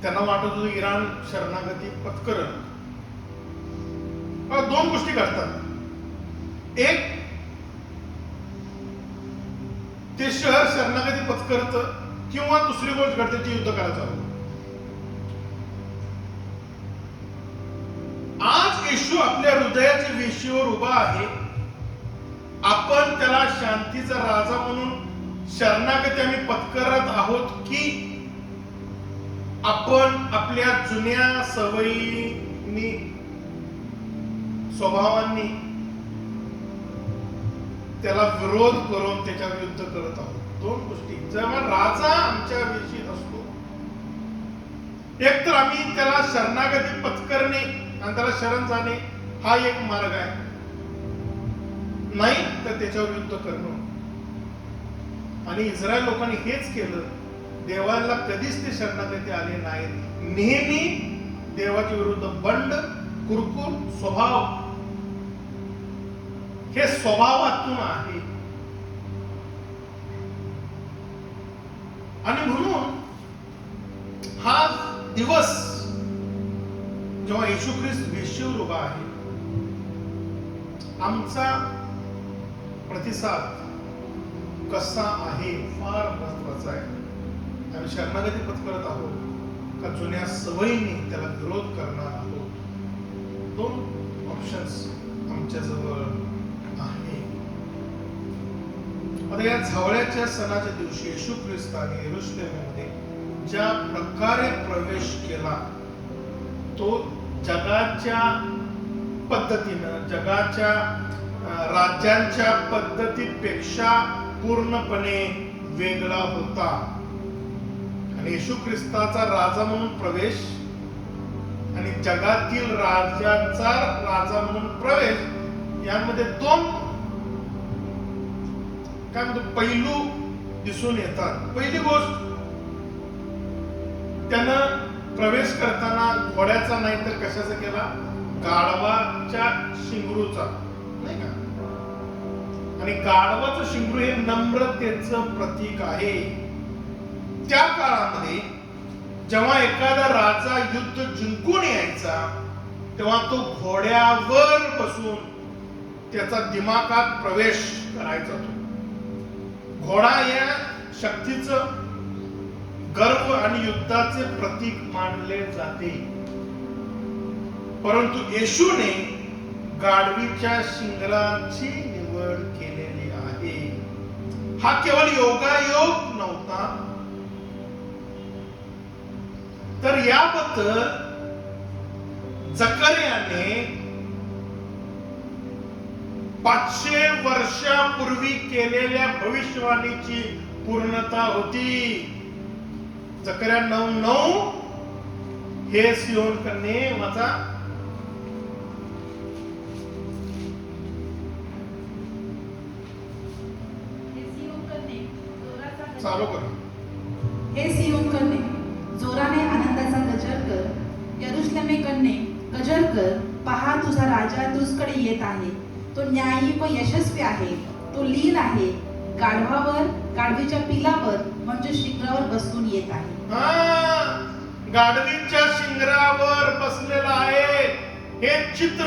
त्यांना वाटत होतं इराण शरणागती पत्करण. दोन गोष्टी घडतात. एक, ते शहर शरणागती पत्करत, किंवा दुसरी गोष्ट घडते ती युद्ध करायचं होतं. आज येशू आपल्या हृदयाच्या वेशीवर उभा आहे. आपण त्याला शांतीचा राजा म्हणून शरणागती आम्ही पत्करत आहोत, की आपण आपल्या जुन्या सवयींनी स्वभावांनी त्याला विरोध करून त्याच्यावर युद्ध करत आहोत? दोन गोष्टी. जेव्हा राजा आमच्या वेशीत असतो, एक तर आम्ही त्याला शरणागती पत्करणे आणि त्याला शरण जाणे हा एक मार्ग आहे, नाही तर त्याच्यावर युद्ध करणं. आणि इस्रायल लोकांनी हेच केलं. देवाला कधीच ते शरणागती आले नाहीत. नेहमी देवाच्या विरुद्ध बंड, कुरकुर स्वभाव, हे स्वभावातून आहे. आणि म्हणून हा दिवस जेव्हा येशू ख्रिस्त वेशीवर उभा आहे, आमचा प्रतिसाद कसा आहे फार महत्वाचा आहे. आम्ही शरणागती पत्करत आहोत का जुन्या सवयींनी त्याला विरोध करणार आहोत? दोन ऑप्शन्स आमच्या जवळ आहे. आता या झवळ्याच्या सणाच्या दिवशी येशू ख्रिस्ताने यरुशलेममध्ये ज्या प्रकारे प्रवेश केला, तो जगाच्या पद्धतीनं, जगाच्या राज्यांच्या पद्धतीपेक्षा पूर्णपणे वेगळा होता. आणि येशू ख्रिस्ताचा राजा म्हणून प्रवेश आणि जगातील राजांचा राजा म्हणून प्रवेश यामध्ये दोन काय म्हणतो पैलू दिसून येतात. पहिली गोष्ट, त्यानं प्रवेश करताना घोड्याचा नाही तर कशाचा केला? गाढवाच्या शिंगरूचा, नाही का? आणि गाढवाचं शिंगरू हे नम्रतेचं प्रतीक आहे. त्या काळामध्ये जेव्हा एखादा राजा युद्ध जिंकून यायचा तेव्हा तो घोड्यावर बसून त्याचा दिमागात प्रवेश करायचा. तो घोडा या शक्तीचं, गर्व आणि युद्धाचे प्रतीक मानले जाते. परंतु येशूने गाढवीच्या शिंगराची निवड केलेली आहे. हा केवळ योगायोग नव्हता, तर याबद्दल जकर्याने 500 वर्षापूर्वी केलेल्या भविष्यवाणीची पूर्णता होती. जकर्या 9:9 हे सियोन कन्ये वाचा. चालू करा. हे सियोन कन्ये, जोराने आनंदाचा गजर कर. यरुशलेमे कन्ये, गजर कर. पहा, तुझा राजा तुझकडे येत आहे. तो न्यायी व यशस्वी आहे. तो लीन आहे. गाढवावर, गाढवीच्या पिलावर म्हणजे शिंगरावर बसून येत आहे. गाढवीच्या शिंगरावर बसलेला आहे. हे चित्र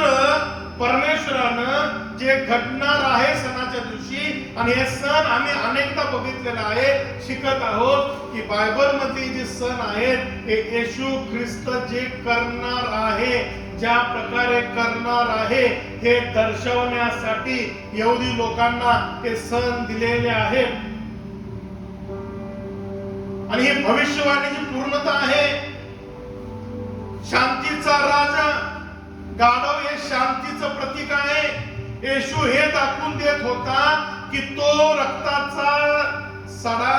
परमेश्वरानं जे घडणार आहे सणाच्या दिवशी, आणि हे सण आम्ही अनेकदा बघितलेला आहे, शिकत आहोत की बायबल मध्ये जे सण आहेत हे येशू ख्रिस्त जे करणार आहे, ज्या प्रकारे करणार आहे हे दर्शवण्यासाठी यहुदी लोकांना हे सण दिलेले आहेत. आणि ही भविष्यवाणीची पूर्णता आहे. शांतीचा राजा, गाढव हे शांतीचं प्रतीक आहे. येशू हे दाखवून देत होता की तो रक्ताचा सडा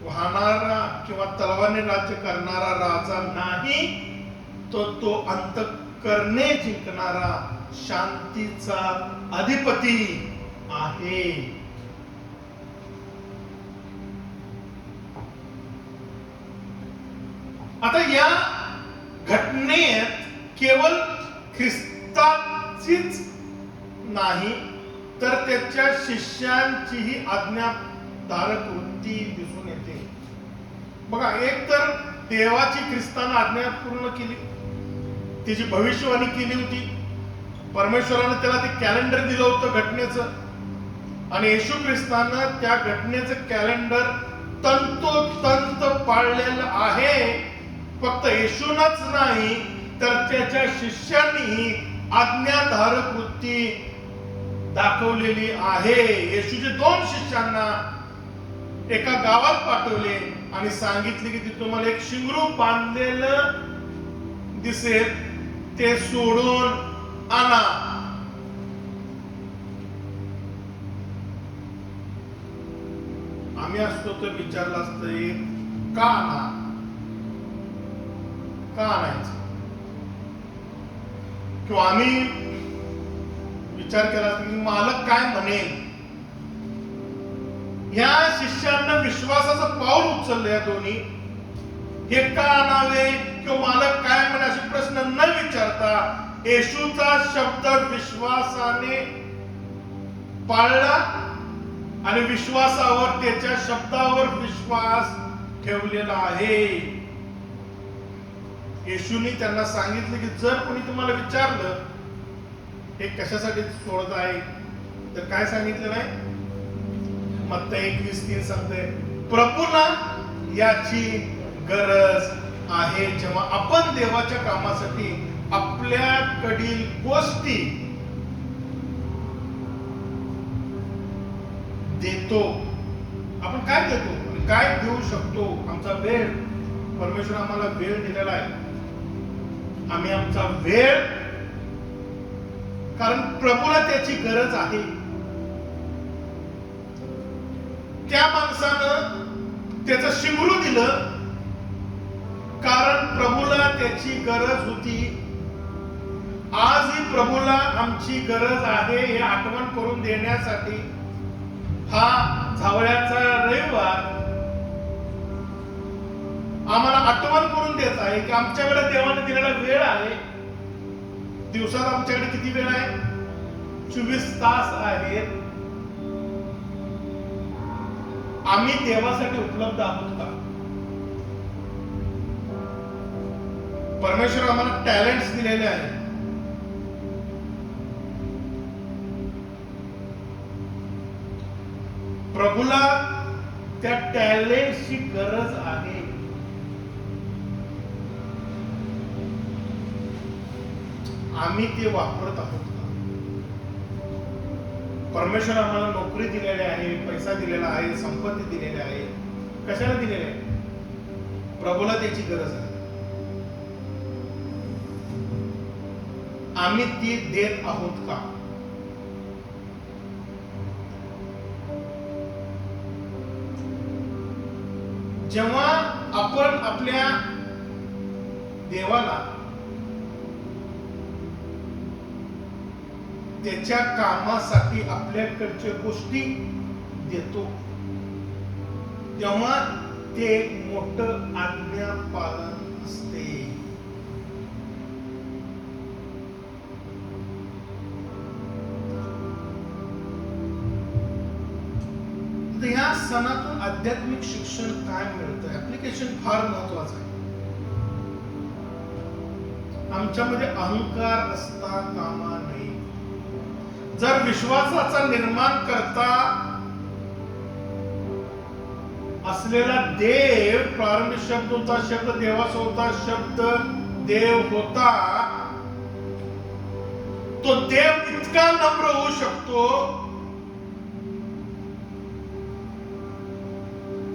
वाहणारा किंवा तलवारीने राज्य करणारा राजा नाही, तो अंतःकरणे जिंकणारा शांतीचा अधिपती आहे. आता या घटनेत केवळ ख्रिस्ताचीच नाही, तर त्याच्या शिष्यांचीही आज्ञाधारक वृत्ती दिसून येते. बघा, एक तर देवाची ख्रिस्तानं आज्ञा पूर्ण केली, त्याची भविष्यवाणी केली होती. परमेश्वरानं त्याला ते कॅलेंडर दिलं होतं घटनेचं, आणि येशू ख्रिस्तानं त्या घटनेचं कॅलेंडर तंतोतंत पाळलेलं आहे. फक्त येशूनच नाही, तर त्याच्या शिष्यांनीही आज्ञाधारक वृत्ती दाखवलेली आहे. येशूचे 2 शिष्यांना एका गावात पाठवले आणि सांगितले की तिथे तुम्हाला एक शिंगरू बांधलेलं दिसेल, ते सोडून आणा. आम्ही असतो तर विचारलं असतं, का आणा, का आणायचं? किंवा आम्ही विचार केला असता की मालक काय म्हणेल. या शिष्यांना विश्वासाचं पाऊल उचललं या दोन्ही. हे का आणावे किंवा मालक काय म्हणे असे प्रश्न न विचारता येशूचा शब्द विश्वासाने पाळला आणि विश्वासावर, त्याच्या शब्दावर विश्वास ठेवलेला आहे. येशूनी त्यांना सांगितलं की जर कोणी तुम्हाला विचारलं हे कशासाठी सोडत आहे, तर काय सांगितलं नाही. मत्ती 21:3 सांगते, प्रभूला याची गरज आहे. जेव्हा आपण देवाच्या कामासाठी आपल्याकडील गोष्टी देतो, आपण काय देतो, काय देऊ शकतो, आमचा वेळ, परमेश्वर आम्हाला वेळ दिलेला आहे. आम्ही आमचा वेळ, कारण प्रभूला त्याची गरज आहे. त्या माणसानं त्याचं शिंगरू दिलं कारण प्रभूला त्याची गरज होती. आजही प्रभूला आमची गरज आहे हे आठवण करून देण्यासाठी हा झावळ्याचा रविवार आम्हाला आठवण करून देत आहे की आमच्याकडे देवाने दिलेला वेळ आहे. दिवसात आमच्याकडे किती वेळ आहे? 24 तास आहेत. आम्ही देवासाठी उपलब्ध आहोत का? परमेश्वर आम्हाला टॅलेंट्स दिलेले आहेत. प्रभूला त्या टॅलेंटची गरज आहे. आम्ही ते वापरत आहोत का? परमेश्वर आम्हाला नोकरी दिलेली आहे, पैसा दिलेला आहे, संपत्ती दिलेली आहे. कशाला दिलेली आहे? प्रभूला त्याची गरज आहे. आम्ही ती देत आहोत का? जेव्हा आपण आपल्या देवाला त्याच्या कामासाठी आपल्याकडच्या गोष्टी देतो, तेव्हा ते मोठं आज्ञा पालन असते. ह्या सणातून आध्यात्मिक शिक्षण काय मिळतं? ऍप्लिकेशन फार महत्वाचं आहे. आमच्यामध्ये अहंकार असता कामा नये. जर विश्वासाचा निर्माण करता असलेला देव, प्रारंभी शब्द होता, शब्द देवाचा होता, शब्द देव होता, तो देव इतका नम्र होऊ शकतो,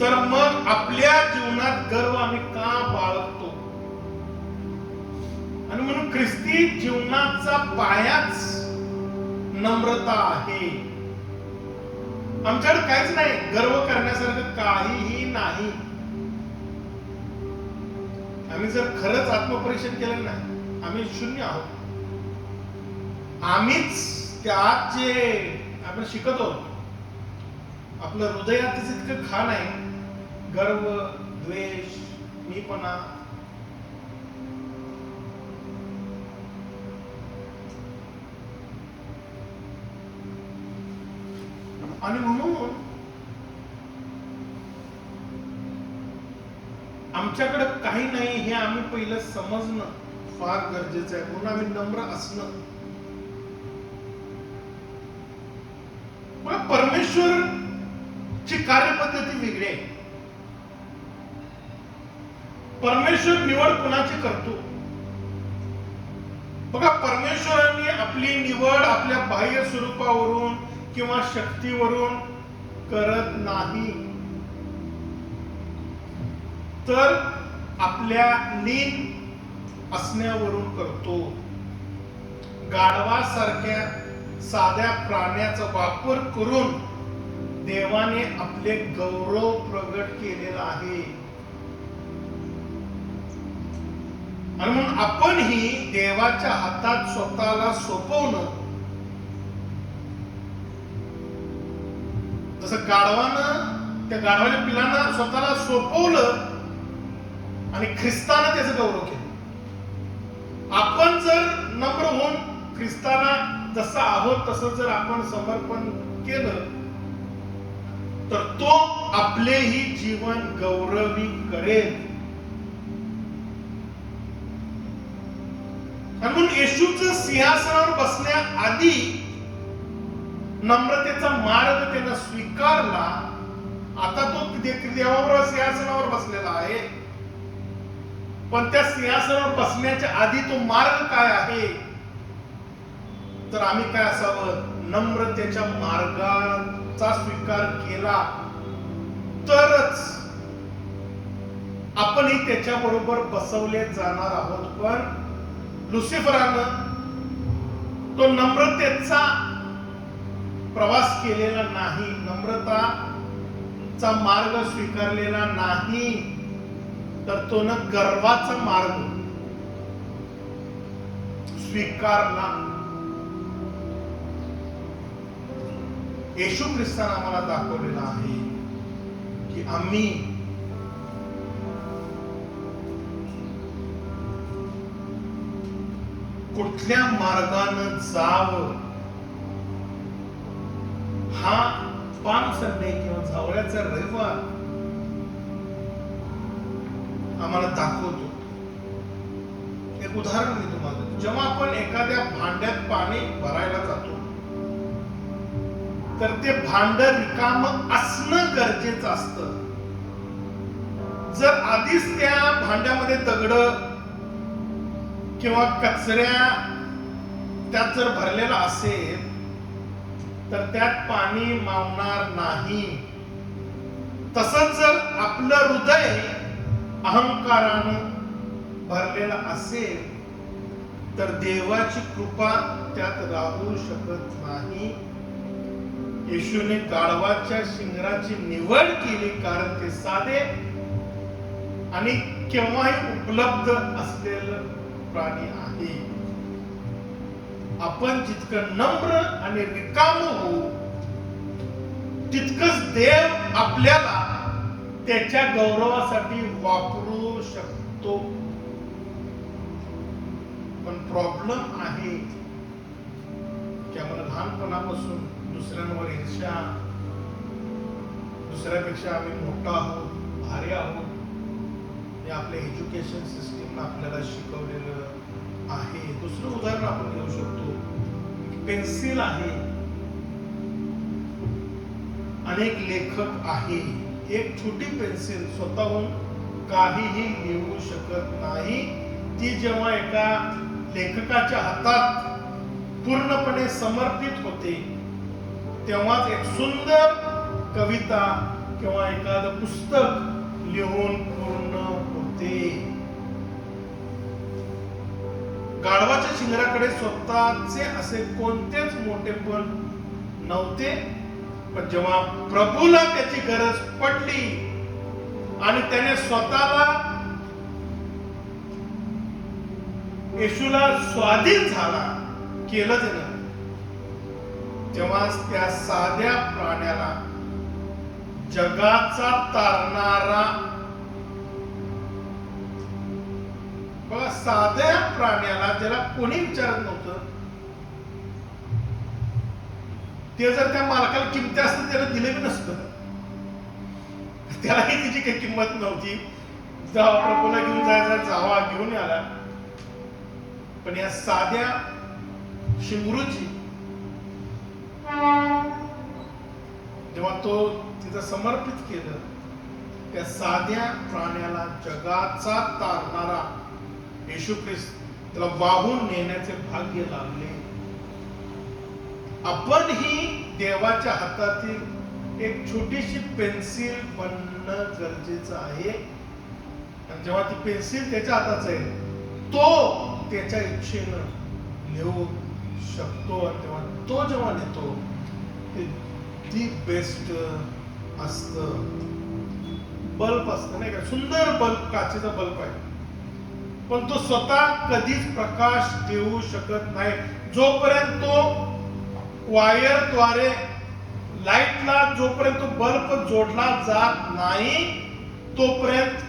तर मग आपल्या जीवनात गर्व आम्ही का बाळगतो? आणि म्हणून ख्रिस्ती जीवनाचा पायाच नम्रता आहे. आमच्याकडे काहीच नाही, गर्व करण्यासारखं काहीही नाही. आम्ही जर खरंच आत्मपरीक्षण केलं नाही, आम्ही शून्य आहोत. आम्हीच त्या आत जे आपण शिकत आहोत, आपलं हृदयातच इतकं खाण आहे, गर्व, द्वेष, मीपणा. आणि म्हणून आमच्याकडे काही नाही हे आम्ही पहिलं समजणं फार गरजेचं आहे. म्हणून आम्ही नम्र असणं. परमेश्वर ची कार्यपद्धती वेगळी आहे. परमेश्वर निवड कुणाची करतो? बघा, परमेश्वरांनी आपली निवड आपल्या बाह्य स्वरूपावरून किंवा शक्तीवरून करत नाही, तर आपल्या लीन असण्यावरून करतो. गाढवासारख्या साध्या प्राण्याचा वापर करून देवाने आपले गौरव प्रगट केलेला आहे. आणि म्हणून आपणही देवाच्या हातात स्वतःला सोपवणं, जसं गाढवानं त्या गाढवाच्या पिलांना स्वतःला सोपवलं आणि ख्रिस्तानं त्याचं गौरव केलं. आपण जर नम्र होऊन ख्रिस्ताना जसं आहोत तसं जर आपण समर्पण केलं, तर तो आपलेही जीवन गौरवी करेल. म्हणून येशूचं सिंहासनावर बसण्याआधी नम्रतेचा मार्ग त्यानं स्वीकारला. आता तो देवाबरोबर सिंहासनावर बसलेला आहे, पण त्या सिंहासनावर बसण्याच्या आधी तो मार्ग काय आहे? तर आम्ही काय असावं? नम्रतेच्या मार्गाचा स्वीकार केला तरच आपणही त्याच्या बरोबर बसवले जाणार आहोत. पण लुसिफरानं तो नम्रतेचा प्रवास केलेला नाही, नम्रताचा मार्ग स्वीकारलेला नाही, तर तो न गर्वाचा मार्ग स्वीकारला. येशू ख्रिस्तानं आम्हाला दाखवलेला आहे की आम्ही कुठल्या मार्गानं जावं. हा पाम संडे किंवा झावळ्याचा रविवार आम्हाला दाखवतो. एक उदाहरण मी तुम्हाला देतो. जेव्हा आपण एखाद्या भांड्यात पाणी भरायला जातो, तर ते भांड रिकामं असणं गरजेचं असतं. जर आधीच त्या भांड्यामध्ये दगड किंवा कचऱ्या त्यात जर भरलेला असेल तर त्यात पाणी मावणार नाही. तसंच जर आपलं हृदय अहंकारानं भरलेलं असेल तर देवाची कृपा त्यात राहू शकत नाही. येशूने गाढवाच्या शिंगराची निवड केली कारण ते साधे आणि केव्हाही उपलब्ध असलेलं प्राणी आहे. आपण जितकं नम्र आणि रिकाम होऊ तितकंच देव आपल्याला त्याच्या गौरवासाठी वापरू शकतो. पण प्रॉब्लेम आहे की आम्हाला लहानपणापासून दुसऱ्यांवर ईर्ष्या, दुसऱ्यापेक्षा आम्ही मोठा आहोत, भारी आहोत, हे आपल्या एज्युकेशन सिस्टीमनं आपल्याला शिकवलेलं आहे. दुसरं उदाहरण आपण घेऊ शकतो. पेन्सिल आहे, अनेक लेखक आहे. एक छोटी पेन्सिल स्वतःहून काहीही लिहू शकत नाही. ती जेव्हा एका लेखकाच्या हातात पूर्णपणे समर्पित होते तेव्हाच एक सुंदर कविता किंवा एखादं पुस्तक लिहून पूर्ण होते. गाढवाच्या शिंगराकडे स्वतःचे असे कोणतेच मोठेपण नव्हते. पण जेव्हा प्रभूला त्याची गरज पडली आणि त्याने स्वतःला येशूला स्वाधीन झाला केलं त्यानं, तेव्हा त्या साध्या प्राण्याला जगाचा तारणारा, बघा साध्या प्राण्याला ज्याला कोणी विचारत नव्हतं, ते जर त्या मालकाला किंमती असतं त्याला दिलं बी नसतं. त्यालाही तिची काही किंमत नव्हती. जावा प्रभूला घेऊन जायचा, जावा घेऊन आला. पण या साध्या शिंगरूची जेव्हा तो तिथं समर्पित केलं, त्या साध्या प्राण्याला जगाचा तारणारा येशू ख्रिस्त त्याला वाहून नेण्याचे भाग्य लाभले. आपण ही देवाच्या हातातील एक छोटीशी पेन्सिल बनणं गरजेचं आहे. आणि जेव्हा ती पेन्सिल त्याच्या हातात आहे तो त्याच्या इच्छेनं लिहू शकतो. आणि तेव्हा तो जेव्हा लिहितो ते दी बेस्ट असतं. बल्ब असतं नाही का, सुंदर बल्ब, काचेचा बल्ब आहे, पण तो स्वतः कधीच प्रकाश देऊ शकत नाही. जोपर्यंत तो वायरद्वारे लाईटला जोपर्यंत तो बल्ब जोडला जात नाही तोपर्यंत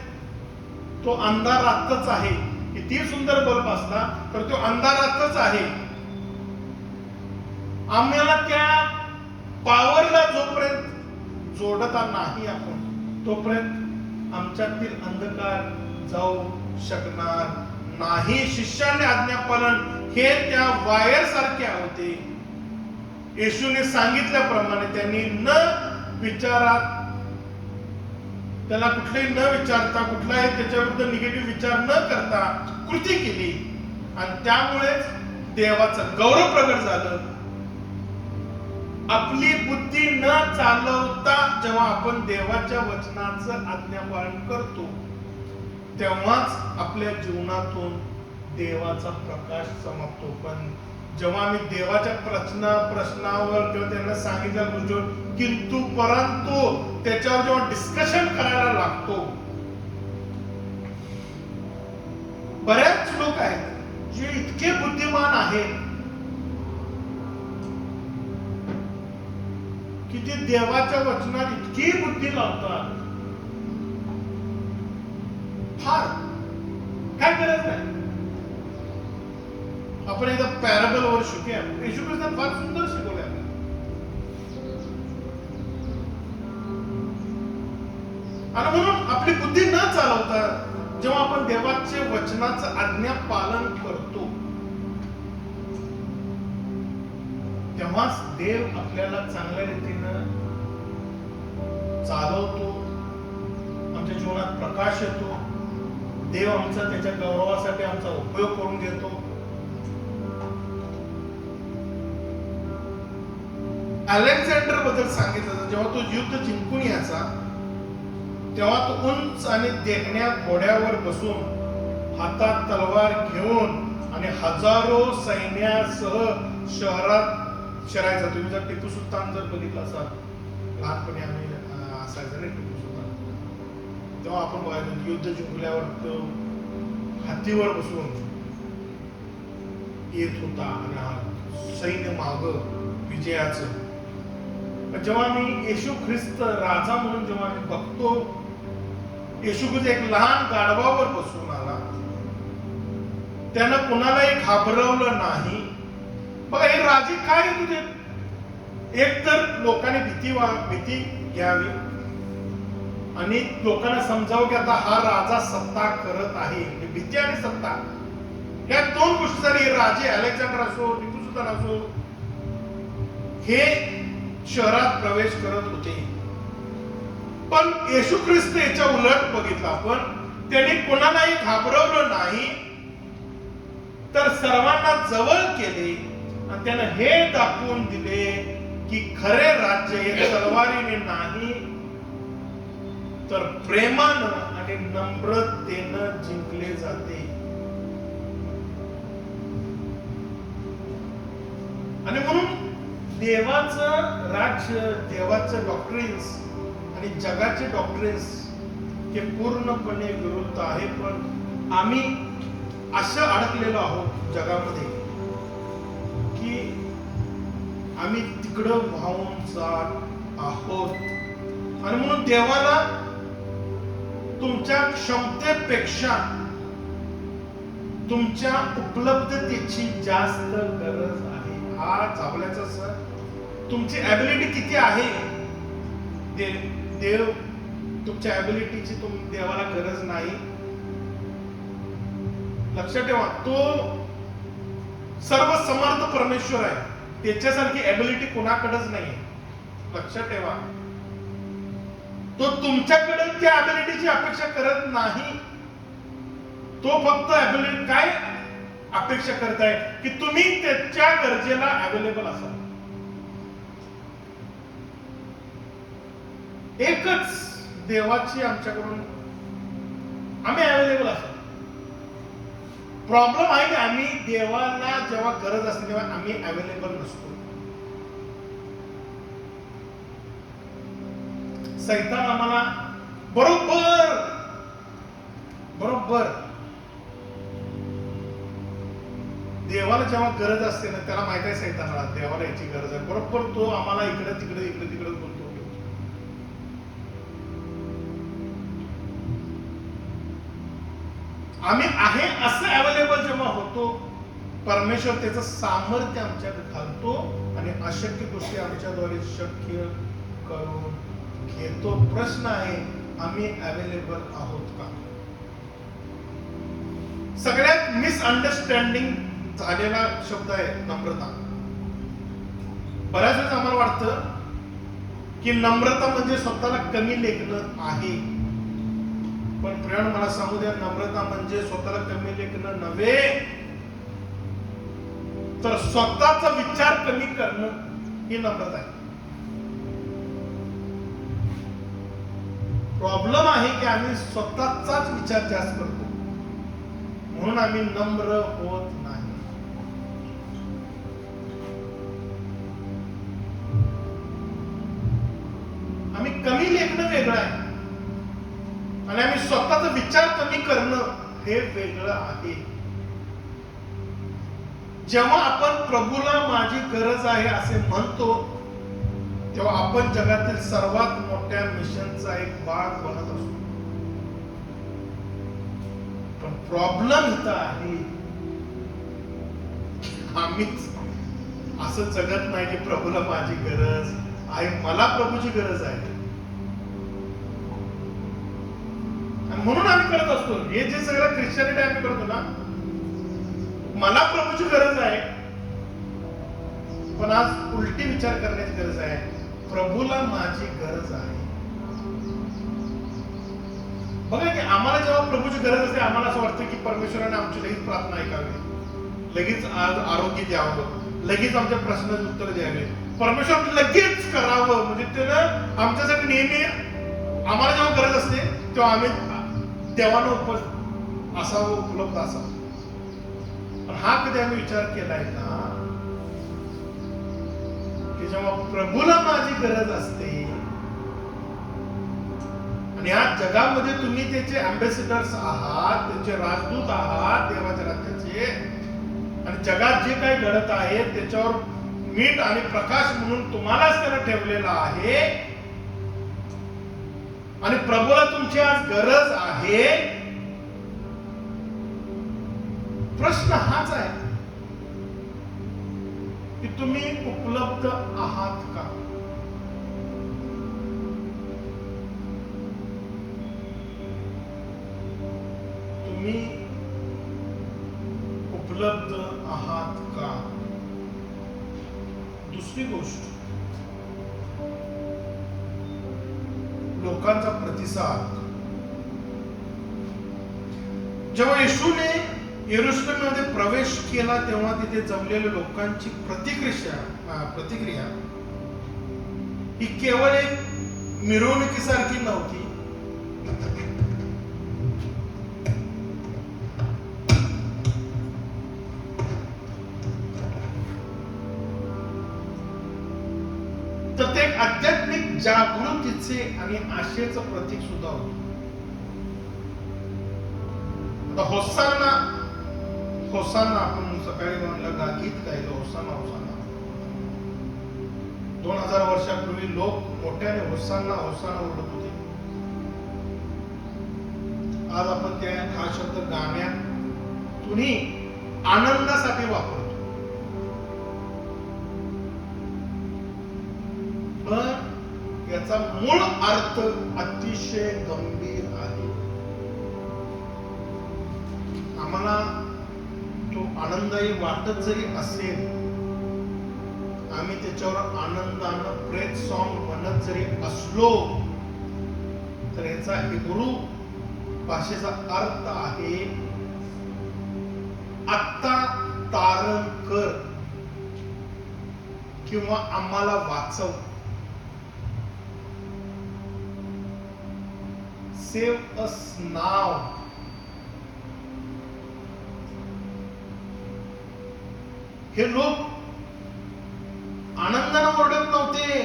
तो अंधारातच आहे. किती सुंदर बल्ब असला तर तो अंधारातच आहे. आम्हाला त्या पॉवरला जोपर्यंत जोडता नाही आपण तोपर्यंत आमच्यातील अंधकार जाऊ शकणार नाही. शिष्याने आज्ञापालन हे त्या वायर सारखे होते. येशूने सांगितल्याप्रमाणे त्यांनी न विचारात, त्याला कुठलेही न विचारता, कुठलाही त्याच्याविरुद्ध निगेटिव्ह विचार न करता कृती केली आणि त्यामुळेच देवाचं गौरव प्रगट झालं. आपली बुद्धी न चालवता जेव्हा आपण देवाच्या वचनाचं आज्ञापालन करतो तेव्हाच आपल्या जीवनातून देवाचा प्रकाश चमकतो. पण जेव्हा आम्ही देवाच्या प्रश्नावर किंवा त्यांना सांगितल्या गोष्टीवर किंतु परंतु त्याच्यावर जेव्हा डिस्कशन करायला लागतो, बऱ्याच लोक आहेत जे इतके बुद्धिमान आहेत की ते देवाच्या वचनात इतकी बुद्धी लावतात, फार काय गरज नाही. आपण एकदा पॅराबल वर शिकूया. येशू ख्रिस्ताने फार सुंदर शिकवले आपल्याला. आणि म्हणून आपली बुद्धी न चालवता जेव्हा आपण देवाचे वचनाचं आज्ञा पालन करतो तेव्हाच देव आपल्याला चांगल्या रीतीनं चालवतो. आमच्या जीवनात प्रकाश येतो. देव आमचा त्याच्या गौरवासाठी आमचा उपयोग करून घेतो. अलेक्झांडर बद्दल सांगितलं, जेव्हा तो युद्ध जिंकून यायचा तेव्हा तो उंच आणि देखण्या घोड्यावर बसून हातात तलवार घेऊन आणि हजारो सैन्यासह शहरात शिरायचा. तुम्ही जर टिपू सुलतान जर बघितलं असाल, लहानपणी आम्ही असायचं ना टिपू सुलतान, तेव्हा आपण बघायचो युद्ध जिंकल्यावर तो हत्तीवर बसून येत होता आणि हा सैन्य माग विजयाचं. पण जेव्हा मी येशू ख्रिस्त राजा म्हणून जेव्हा मी बघतो, येशू ख्रिस्त एक लहान गाढवावर बसून आला, त्यानं कुणालाही घाबरवलं नाही. बघा हे राजे काय तुझे, एक तर लोकांनी भीती घ्यावी आणि लोकांना समजावं की आता हा राजा सत्ता करत आहे. भीती आणि सत्ता या दोन गोष्टीसाठी राजे अलेक्झांडर असो, टिपू सुलतान असो, हे शहरात प्रवेश करत होते. पण येशू ख्रिस्त याच्या उलट बघितलं आपण, त्यांनी कोणालाही घाबरवलं नाही, तर सर्वांना जवळ केले आणि त्यानं हे दाखवून दिले की खरे राज्य हे तलवारीने नाही तर प्रेमानं आणि नम्रतेनं जिंकले जाते. आणि म्हणून देवाचं राज्य, देवाचं डॉक्ट्रिन्स आणि जगाचे डॉक्ट्रिन्स हे पूर्णपणे विरुद्ध आहे. पण आम्ही असं अडकलेलो आहोत जगामध्ये की आम्ही तिकडं वाहून जात आहोत. आणि म्हणून देवाला तुमच्या क्षमतेपेक्षा तुमच्या उपलब्धतेची जास्त गरज आहे. हा चावल्याचा सर, तुमची ॲबिलिटी किती आहे, देव तुमच्या ॲबिलिटीची देवाला गरज नाही. लक्षात ठेवा, तो सर्व समर्थ परमेश्वर आहे, त्याच्यासारखी ॲबिलिटी कुणाकडेच नाही. लक्षात ठेवा, तो तुमच्याकडे त्या ॲबिलिटीची अपेक्षा करत नाही. तो फक्त ॲबिलिटी काय अपेक्षा करताय की तुम्ही त्याच्या गरजेला अवेलेबल असाल. एकच देवाची आमच्याकडून आम्ही अवेलेबल असतो. प्रॉब्लेम आहे की आम्ही देवाला जेव्हा गरज असते तेव्हा आम्ही अवेलेबल नसतो. सैतान आम्हाला बरोबर देवाला जेव्हा गरज असते ना, त्याला माहित आहे सैतानाला देवाला याची गरज आहे, बरोबर तो आम्हाला इकडे तिकडे बोलतो. आम्ही आहे असं अवेलेबल जेव्हा होतो, परमेश्वर त्याचं सामर्थ्य आमच्याकडे घालतो आणि अशक्य गोष्टी आमच्याद्वारे शक्य करून घेतो. प्रश्न आहे, आम्ही अवेलेबल आहोत का? सगळ्यात मिसअंडरस्टँडिंग झालेला शब्द आहे नम्रता. बऱ्याच वेळेस आम्हाला वाटतं की नम्रता म्हणजे स्वतःला कमी लेखणं आहे. पण प्रियाण मला सांगू द्या, नम्रता म्हणजे स्वतःला कमी लेखणं नव्हे, तर स्वतःचा विचार कमी करणं ही नम्रता आहे. प्रॉब्लेम आहे की आम्ही स्वतःचाच विचार जास्त करतो, म्हणून आम्ही नम्र होत नाही. आम्ही कमी लेखणं वेगळं आहे आणि आम्ही स्वतःचा विचार कमी करणं हे वेगळं आहे. जेव्हा आपण प्रभूला माझी गरज आहे असे म्हणतो, तेव्हा आपण जगातील सर्वात मोठ्या मिशनचा एक भाग बनत असतो. पण प्रॉब्लेम इथं आहे, आम्हीच असं जगत नाही की प्रभूला माझी गरज आहे, मला प्रभूची गरज आहे. आणि म्हणून आम्ही करत असतो हे जे सगळं ख्रिश्चनिटी आम्ही करतो ना, मला प्रभूची गरज आहे, पण आज उलटी विचार करण्याची गरज आहे, प्रभूला माझी गरज आहे. बघा की आम्हाला जेव्हा प्रभूची गरज असते, आम्हाला असं वाटतं की परमेश्वराने आमची लगेच प्रार्थना ऐकावी, लगेच आज आरोग्य द्यावं, लगेच आमच्या प्रश्नाचे उत्तर द्यावे, परमेश्वर लगेच करावं, म्हणजे त्यानं आमच्यासाठी नेहमी आम्हाला जेव्हा गरज असते तेव्हा आम्ही देवानं असावं, उपलब्ध असावं. पण हा कधी आम्ही विचार केलाय का की जेव्हा प्रभूला माझी गरज असते आणि आज जगामध्ये तुम्ही त्याचे अँबॅसिडर्स आहात, त्याचे राजदूत आहात देवाच्या राज्याचे, आणि जगात जे काही घडत आहे त्याच्यावर मीठ आणि प्रकाश म्हणून तुम्हालाच त्यानं ठेवलेला आहे, आणि प्रभूला तुमची आज गरज आहे. प्रश्न हाच आहे की तुम्ही उपलब्ध आहात का? तुम्ही उपलब्ध आहात का? दुसरी गोष्ट, लोकांचा प्रतिसाद. जेव्हा येशूने यरूशलेममध्ये प्रवेश केला तेव्हा तिथे जमलेल्या लोकांची प्रतिक्रिया ही केवळ एक मिरवणुकीसारखी नव्हती. तर ते एक आध्यात्मिक जागृतीचे आणि आशेचं प्रतीक सुद्धा होतं. आता होसाना आपण सकाळी म्हणलं गीत गायलं, होसाना होसाना. 2000 वर्षापूर्वी लोक मोठ्याने होसाना होसाना ओरडत होते. आज आपण हा शब्द गाण्यातूनही आनंदासाठी वापरतो. पण याचा मूळ अर्थ अतिशय गंभीर आहे. आम्हाला तो आनंदही वाटत जरी असेल, आम्ही त्याच्यावर आनंदानं प्रेज सॉन्ग म्हणत जरी असलो, तर याचा हिब्रू भाषेचा अर्थ आहे आत्ता तारण कर किंवा आम्हाला वाचव. सेव्ह अस नाव. हे लोक आनंदानं ओरडत नव्हते.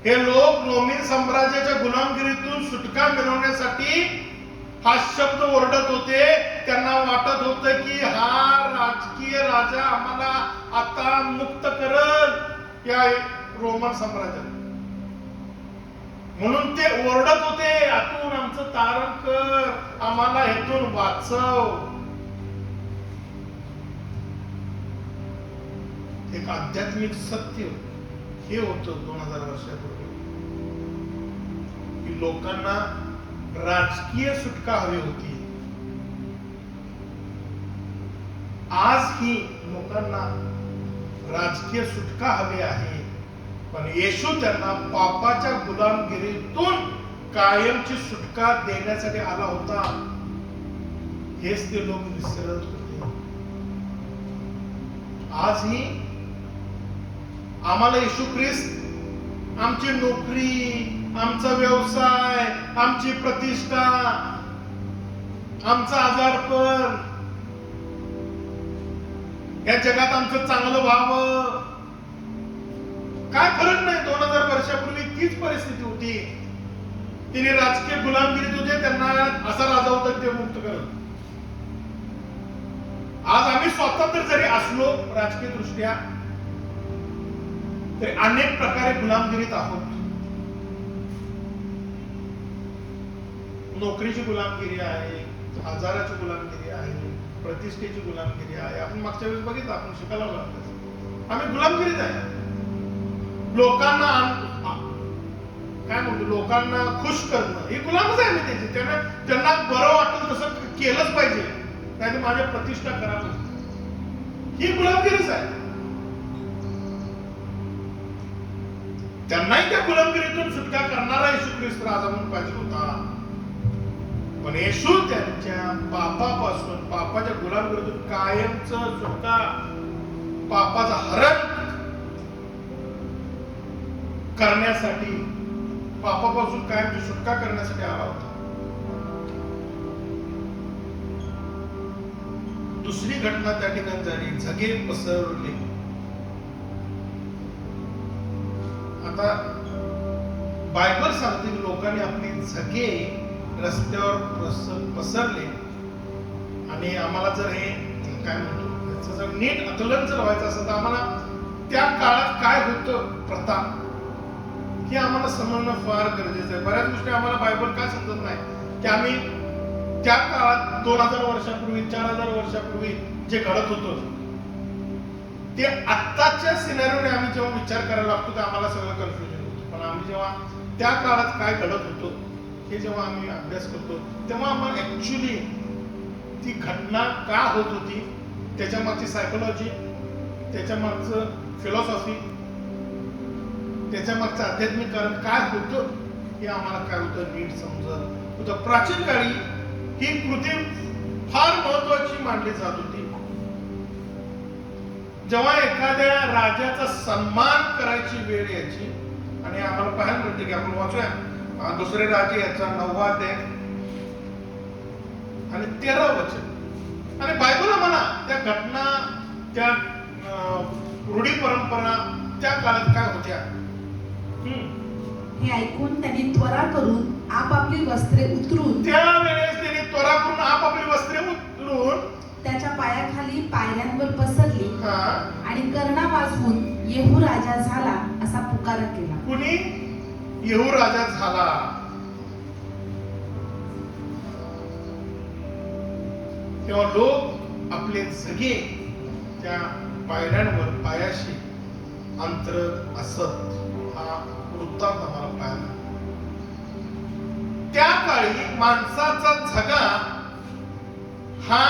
हे लोक रोमन साम्राज्याच्या गुलामगिरीतून सुटका मिळवण्यासाठी हा शब्द ओरडत होते. त्यांना वाटत होतं की हा राजकीय राजा आम्हाला आता मुक्त करल या रोमन साम्राज्यात, म्हणून ते ओरडत होते, आतून आमचं तारण कर, आम्हाला हेतून वाचव. एक आध्यात्मिक सत्य हे होतं 2000 वर्षापूर्वी की लोकांना राजकीय सुटका हवी होती. आज ही लोकांना राजकीय सुटका हवी आहे, पण येशू त्यांना पापाच्या गुलामगिरीतून कायमची सुटका देण्यासाठी आला होता. हेच ते लोक विसरत होते. आजही आम्हाला येशू ख्रिस्त आमची नोकरी, आमचा व्यवसाय, आमची प्रतिष्ठा, आमचं आजारपण, या जगात आमचं चांगलं व्हावं. काय फरक नाही. 2000 वर्षापूर्वी तीच परिस्थिती होती. तिने राजकीय गुलामगिरीत होते, त्यांना असा राजा होता ते मुक्त करत. आज आम्ही स्वतंत्र जरी असलो राजकीय दृष्ट्या, तरी अनेक प्रकारे गुलामगिरीत आहोत. नोकरीची गुलामगिरी आहे, आजाराची गुलामगिरी आहे, प्रतिष्ठेची गुलामगिरी आहे. आपण मागच्या वेळेस बघितलं, आपण शिकायला लागलो, आम्ही गुलामगिरीत आहे. लोकांना काय म्हणतो, लोकांना खुश करणं ही गुलामच आहे. त्याची त्यांना बरं वाटतं तसं केलंच पाहिजे, नाही तर माझ्या प्रतिष्ठा करावी, ही गुलामगिरीच आहे. त्यांनाही त्या गुलामगिरीतून सुटका करणारा येशू ख्रिस्त राजा म्हणून पाहिजे होता. पण येशू त्यांच्या पापापासून, पापाच्या गुलामगिरीतून कायमच सुटका पापाचा हरण करण्यासाठी, पापापासून कायमची सुटका करण्यासाठी आला होता. दुसरी घटना त्या ठिकाणी झाली, झगे पसरले. आता बायबल सांगते की लोकांनी आपली झगे रस्त्यावर पसरले. आणि आम्हाला जर हे काय म्हणतो याचं जर नीट आकलन जर व्हायचं असेल तर आम्हाला त्या काळात काय होतं प्रथा हे आम्हाला समजणं फार गरजेचं आहे. बऱ्याच गोष्टी आम्हाला बायबल काय समजत नाही की आम्ही त्या काळात 2000 वर्षापूर्वी 4000 वर्षापूर्वी जे घडत होतं ते आत्ताच्या सिनेरिओने आम्ही जेव्हा विचार करायला लागतो तर आम्हाला सगळं कन्फ्युजन होतं. पण आम्ही जेव्हा त्या काळात काय घडत होतो हे जेव्हा आम्ही अभ्यास करतो तेव्हा आम्हाला ऍक्च्युली ती घटना का होत होती, त्याच्या मागची सायकोलॉजी, त्याच्या मागचं फिलॉसॉफी, त्याच्या मागचं आध्यात्मिक कारण काय होतं हे आम्हाला काय होतं नीट समजत होतं. प्राचीन काळी ही कृती फार महत्वाची मानली जात होती. जेव्हा एखाद्या राजाचा सन्मान करायची वेळ यायची आणि आम्हाला पाहायला मिळते की आपण वाचूया दुसरे राजे याचा 9वा अध्याय आणि 13व वचन. आणि बायबल म्हणा त्या घटना, त्या रूढी परंपरा त्या काळात काय होत्या. हे ऐकून त्यांनी त्वरा करून आपापली वस्त्रे उतरून त्यावेळेस त्यांनी त्वरा करून आपापली वस्त्रे उतरून त्याच्या पायाखाली पायऱ्यांवर पसरली हा आणि कर्णा वाजवून येहू राजा झाला असा पुकारा केला. कुणी येहू राजा झाला. तेव्हा लोक आपले झगे त्या पायऱ्यांवर पायाशी अंतरत असत. हा वृत्तांत आम्हाला पाहायला. त्या काळी माणसाचा झगा हा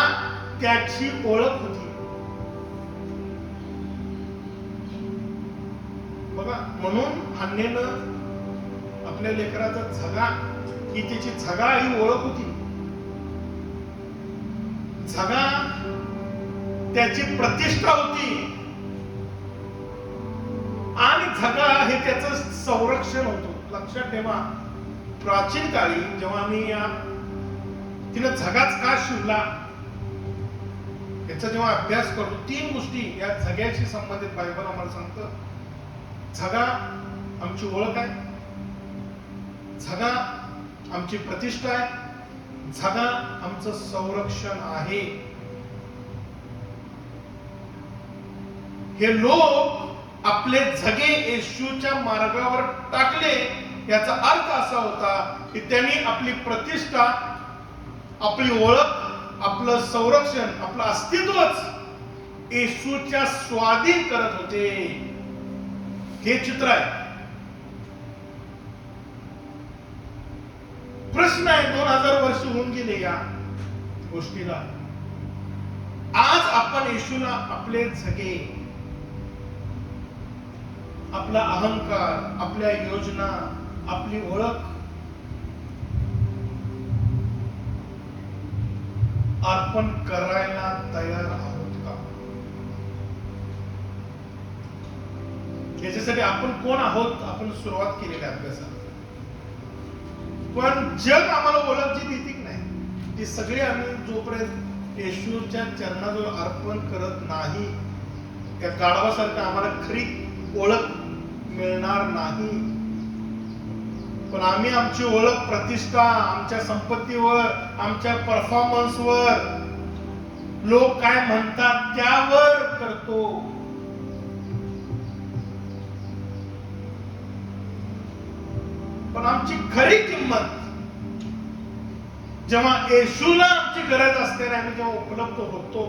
त्याची ओळख होती. बघा म्हणून हन्नेनं आपल्या लेकराचा झगा ही त्याची झगा ही ओळख होती. झगा त्याची प्रतिष्ठा होती आणि झगा हे त्याचं संरक्षण होतं. लक्षात ठेवा प्राचीन काळी जेव्हा आम्ही तिनं झगाच का शिवला याचा जेव्हा अभ्यास करतो 3 गोष्टी या झग्याशी संबंधित बायबल आम्हाला सांगतं. झगा आमची ओळख आहे, झगा आमची प्रतिष्ठा आहे, झगा आमचं संरक्षण आहे. हे लोक आपले झगे येशूच्या मार्गावर टाकले याचा अर्थ असा होता की त्यांनी आपली प्रतिष्ठा, आपली ओळख, आपलं संरक्षण, आपलं अस्तित्वच येशूच्या स्वाधीन करत होते. हे चित्र आहे. प्रश्न आहे 2000 वर्ष होऊन गेले या गोष्टीला. आज आपण येशूला आपले झगे, आपला अहंकार, आपल्या योजना, आपली ओळख अर्पण करायला तयार आहोत का? याच्यासाठी आपण कोण आहोत आपण सुरुवात केलेल्या अभ्यासाला. पण जग आम्हाला ओळख जी देते की नाही ती सगळी आम्ही जोपर्यंत येशूच्या चरणाजवळ अर्पण करत नाही त्या गाढवासारखं आम्हाला खरी ओळख मिळणार नाही. पण आम्ही आमची ओळख, प्रतिष्ठा आमच्या संपत्तीवर, आमच्या परफॉर्मन्सवर, लोक काय म्हणतात त्यावर करतो. पण आमची खरी किंमत जेव्हा येशूला आमची गरज असते आणि आम्ही जेव्हा उपलब्ध होतो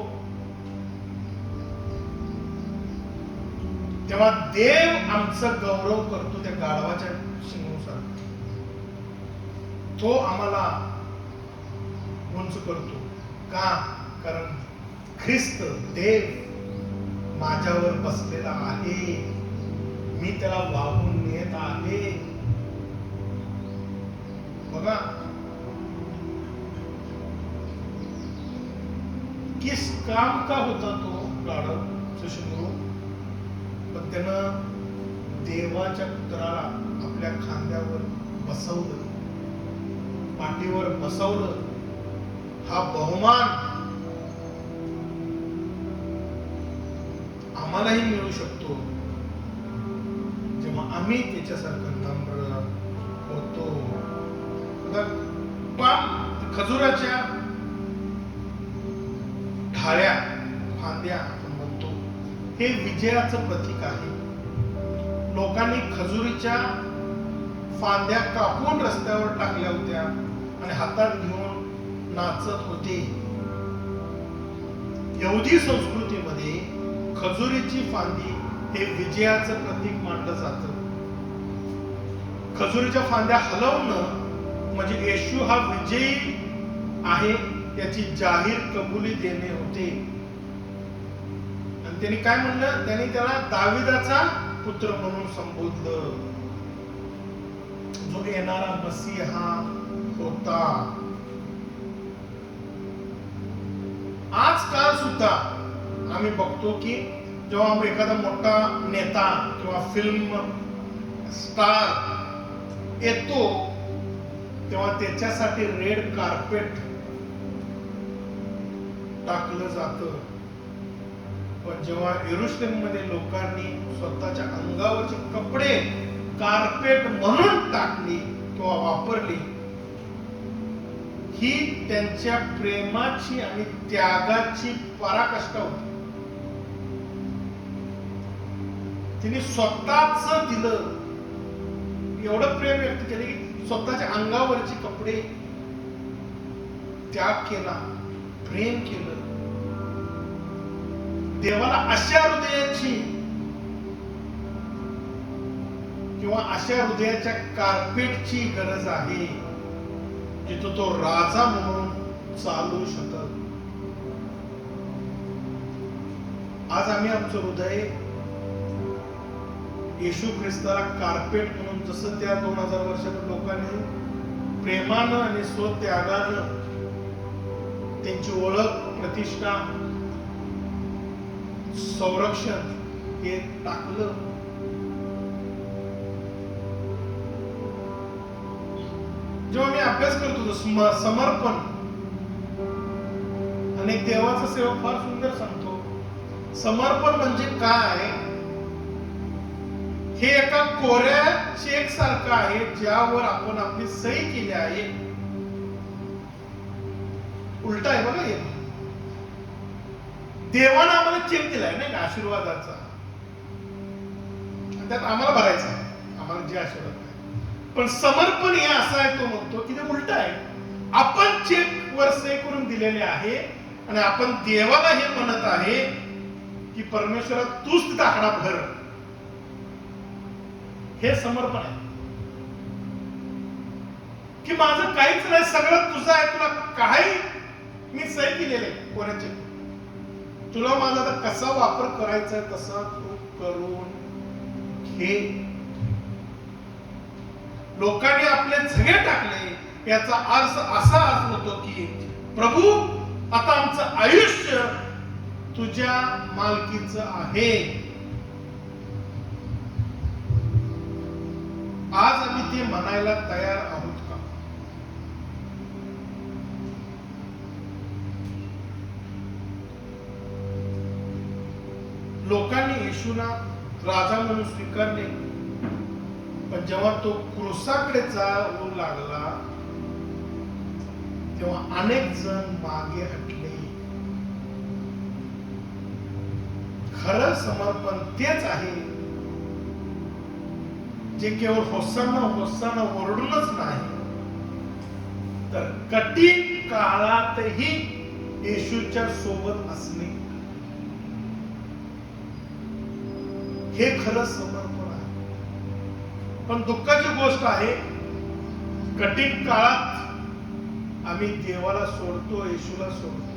तेव्हा देव आमचं गौरव करतो त्या गाढवाच्या शिंगानुसार. तो आम्हाला उंच करतो का? कारण ख्रिस्त देव माझ्यावर बसलेला आहे, मी त्याला वाहून नेत आहे. बघा किस काम का होता तो गाढव. शिंगरू, पण त्यानं देवाच्या पुत्राला आपल्या खांद्यावर बसवलं, पाठीवर बसवलं. हा बहुमान आम्हालाही मिळू शकतो जेव्हा आम्ही त्याच्यासारखं नम्र होतो. खजुराच्या ढाळ्या फांद्या आपण म्हणतो, हे विजयाचं प्रतीक आहे. लोकांनी खजुरीच्या फांद्या कापून रस्त्यावर टाकल्या होत्या आणि हातात घेऊन नाचत होते. यहुदी संस्कृतीमध्ये खजुरीची फांदी हे विजयाचं प्रतीक मानलं जातं. खजुरीच्या फांद्या हलवणं म्हणजे येशू हा विजयी आहे याची जाहीर कबुली देणे होते. आणि त्यांनी काय म्हणलं, त्यांनी त्याला दाविदाचा पुत्र म्हणून संबोधलं, जो येणारा मसीहा होता. आजकाल सुद्धा आम्ही बघतो की जेव्हा एखादा मोठा नेता किंवा फिल्म स्टार येतो तेव्हा त्याच्यासाठी रेड कार्पेट टाकलं जातं. पण जेव्हा येरुशलेम मध्ये लोकांनी स्वतःच्या अंगावरचे कपडे कार्पेट म्हणून टाकली किंवा वापरली, ही त्यांच्या प्रेमाची आणि त्यागाची पराकाष्ठा होती. तिने स्वतःच दिलं, एवढं प्रेम व्यक्त केलं की स्वतःच्या अंगावरचे कपडे त्याग केला, प्रेम केलं. देवाला अशा हृदयाची किंवा अशा हृदयाच्या कार्पेटची गरज आहे जिथं तो राजा म्हणून चालू शकत. आज आम्ही आमचं हृदय येशू ख्रिस्ताला कार्पेट म्हणून, जसं त्या 2000 वर्षापूर्वी लोकांनी प्रेमानं आणि स्वत्यागानं त्यांची ओळख, प्रतिष्ठा, संरक्षण हे टाकलं. जेव्हा मी अभ्यास करत होतो समर्पण, आणि देवाचा सेवक फार सुंदर सांगतो, समर्पण म्हणजे काय, हे एका कोऱ्या चेक सारखं आहे ज्यावर आपण आपली सही केली आहे. उलटा आहे बघा. देवानं आम्हाला चेक दिलाय नाही का आशीर्वादाचा, त्यात आम्हाला भरायचा आहे, आम्हाला जे आशीर्वाद आहे. पण समर्पण हे असं आहे, तो म्हणतो की ते उलट आहे. आपण चेक वर सही करून दिलेले आहे आणि आपण देवाला हे म्हणत आहे की परमेश्वरा तूच तिथं आकडा भर. हे समर्पण आहे की माझं काहीच नाही, सगळं तुझं आहे, तुला काही मी सही केलेलं आहे कोणाचे, तुला माझा आता कसा वापर करायचा आहे तसा तू करून घे. लोकांनी आपले झगे टाकले याचा अर्थ असा होतो की प्रभू आता आमचं आयुष्य तुझ्या मालकीचं आहे. आज आम्ही ते म्हणायला तयार आहोत का? लोकांनी येशूला राजा म्हणून स्वीकारले, पण जेव्हा तो क्रूसाकडे जाऊ लागला तेव्हा अनेक जण मागे हटले. खरं समर्पण तेच आहे जे केवळ होसाना होसाना ओरडूनच नाही, तर कठीण काळातही येशूच्या सोबत असणे, हे खरं समर्पण आहे. पण दुःखाची गोष्ट आहे, कठीण काळात आम्ही देवाला सोडतो, येशूला सोडतो.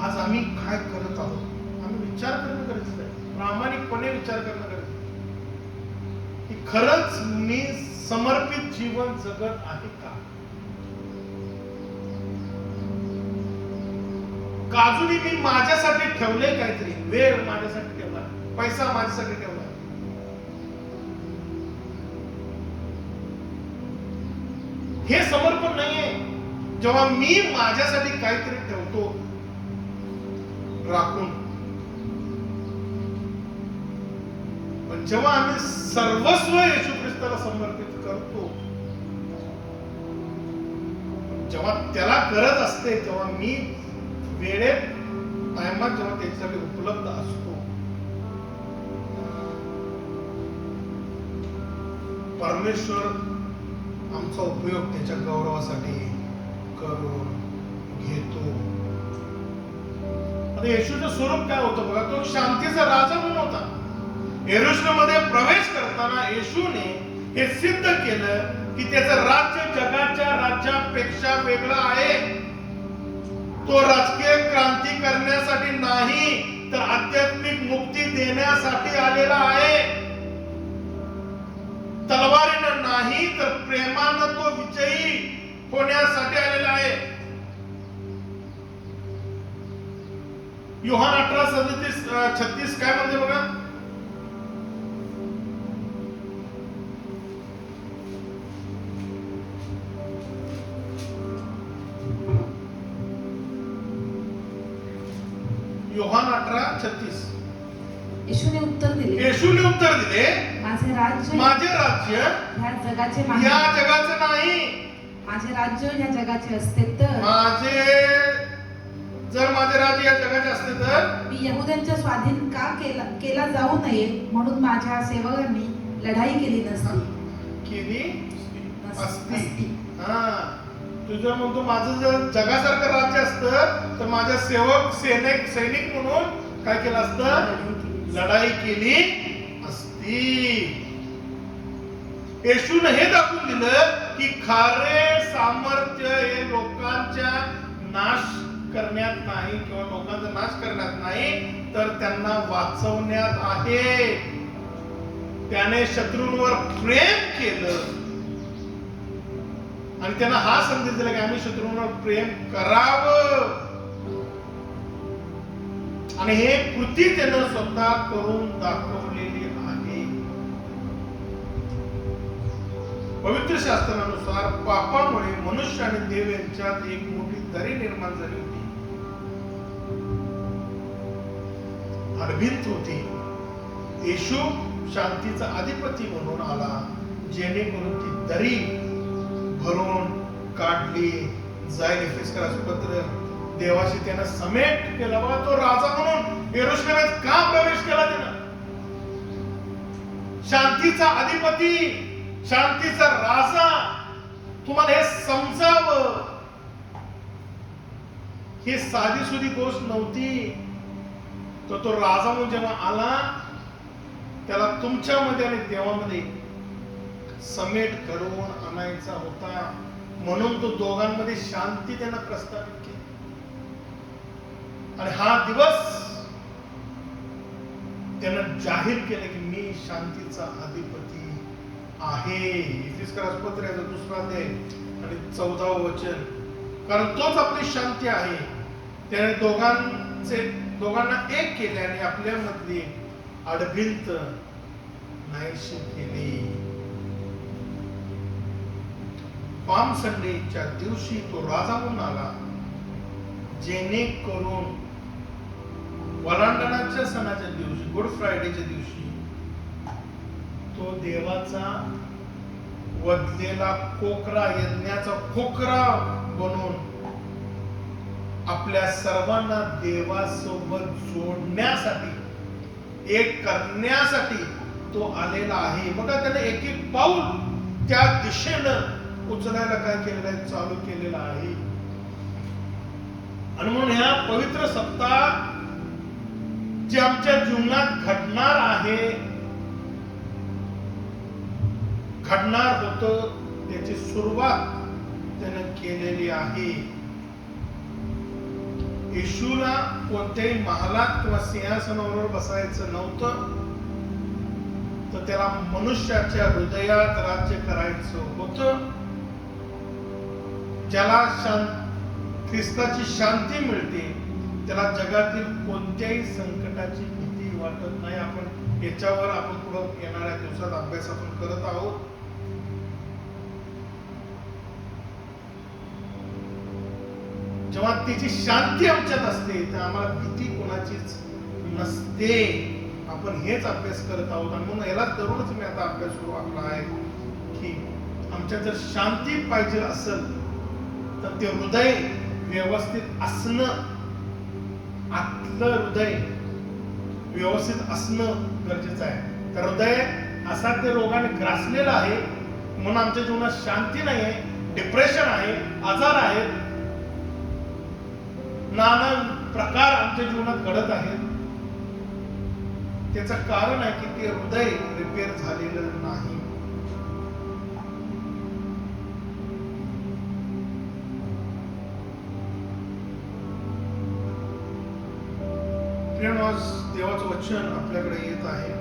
आज आम्ही काय करत आहोत? आम्ही विचार करणं गरजेचं आहे, प्रामाणिकपणे विचार करणं गरजेचं आहे की खरंच मी समर्पित जीवन जगत आहे का? काजूने मी माझ्यासाठी ठेवले काहीतरी, वेळ माझ्यासाठी ठेवला, पैसा माझ्यासाठी ठेवला. हे समर्पण नाहीये. जेव्हा मी माझ्यासाठी काहीतरी ठेवतो राखून, पण जेव्हा आम्ही सर्वस्व येशू ख्रिस्ताला समर्पित करतो, जेव्हा त्याला गरज असते, तेव्हा मी वेळेत टायमात जेव्हा त्याच्यासाठी उपलब्ध असतो, परमेश्वर आमचा उपयोग त्याच्या गौरवासाठी करून घेतो. आता येशूचं स्वरूप काय होतं बघा, तो शांतीचा राजा म्हणून होता. यरूशलेममध्ये प्रवेश करताना येशूने हे सिद्ध केलं की त्याचं राज्य जगाच्या राज्यापेक्षा वेगळं आहे. तो राजकीय क्रांती करण्यासाठी नाही, तर आध्यात्मिक मुक्ती देण्यासाठी आलेला आहे. तलवारीनं नाही, तर प्रेमानं तो विजयी होण्यासाठी आलेला आहे. योहान 18:36 काय म्हणते बघा, योहान 18:36. येशूने उत्तर दिले, येशूने उत्तर दिले, माझे राज्य माझे राज्य ह्या जगाचे नाही. या जगाचं नाही. माझे राज्य ह्या जगाचे असते तर जर माझे राज्य या जगाचे असते तर मी यहुद्यांच्या स्वाधीन का केला जाऊ नये म्हणून माझ्या सेवकांनी लढाई केली नसती. केली असती. असती. हा, तू जर म्हणतो माझं जर जगासारखं राज्य असतं तर माझ्या सेवक सैनिक म्हणून काय केलं असतं, लढाई केली असती. येशूने हे दाखवून दिलं की खरे सामर्थ्य हे लोकांच्या नाश करण्यात नाही किंवा लोकांचा नाश करण्यात नाही, तर त्यांना वाचवण्यात आहे. त्याने शत्रूंवर प्रेम केलं आणि त्यांना हा संदेश दिला की आम्ही शत्रूंवर प्रेम करावं, आणि हे कृती त्यानं स्वतः करून दाखवलेली आहे. पवित्र शास्त्रानुसार पापामुळे मनुष्य आणि देव यांच्यात एक मोठी दरी निर्माण झाली होती, अडभिंत होती. येशू शांतीचा अधिपती म्हणून आला, जेणेकरून ती दरी भरून काढली जाईल. एफेसकराचं पत्र, देवाशी त्यानं समेट केला. बघा, तो राजा म्हणून यरूशलेमात का प्रवेश केला त्यानं? शांतीचा अधिपती, शांतीचा राजा. तुम्हाला हे समजावं, ही साधी सुधी गोष्ट नव्हती. तो राजा म्हणून जेव्हा आला, त्याला तुमच्यामध्ये आणि देवामध्ये समेट घडवून आणायचा होता. म्हणून तो दोघांमध्ये शांती त्यानं प्रस्थापित केली. आणि हा दिवस त्यानं जाहीर केलं की मी शांतीचा अधिपती आहे. एफेसकराचं पत्र याचा 2 अध्याय आणि 14 वचन. कारण तोच आपली शांती आहे. त्याने दोघांना एक केले आणि आपल्यामधली अडभिंत नाहीशी केली. पाम संडेच्या दिवशी तो राजा म्हणून आला, जेणेकरून वलांडणाच्या सणाच्या दिवशी, गुड फ्रायडेच्या दिवशी, तो देवाचा वधलेला खोकरा, यज्ञाचा खोकरा बनून आपल्या सर्वांना देवासोबत जोडण्यासाठी, एक करण्यासाठी तो आलेला आहे. बघा, त्याने एक एक पाऊल त्या दिशेनं उचलायला काय केलेलं आहे, चालू केलेलं आहे. आणि म्हणून ह्या पवित्र सप्ताह जे आमच्या जीवनात घडणार आहे, घडणार होतं, त्याची सुरुवात त्यानं केलेली आहे. येशूला कोणत्याही महालात किंवा सिंहासनावर बसायचं नव्हतं, तर त्याला मनुष्याच्या हृदयात राज्य करायचं होतं. ज्याला ख्रिस्ताची शांती मिळते, त्याला जगातील कोणत्याही संकटाची भीती वाटत नाही. आपण याच्यावर आपण पुढे येणाऱ्या दिवसात अभ्यास आपण करत आहोत. जेव्हा तिची शांती आमच्यात असते तेव्हा आम्हाला भीती कोणाचीच नसते. आपण हेच अभ्यास करत आहोत आणि म्हणून याला धरूनच मी आता अभ्यास सुरू आपला आहे की आमच्यात जर शांती पाहिजे असेल तर ते हृदय व्यवस्थित असणं, आतलं हृदय व्यवस्थित असणं गरजेचं आहे. तर हृदय असाध्य रोगाने ग्रासलेलं आहे म्हणून आमच्या जीवनात शांती नाही आहे, डिप्रेशन आहे, आजार आहेत, नाना प्रकार आमच्या जीवनात घडत आहेत. त्याचं कारण आहे की ते हृदय रिपेअर झालेलं नाही. प्रियानो, आज देवाचं वचन आपल्याकडे येत आहे.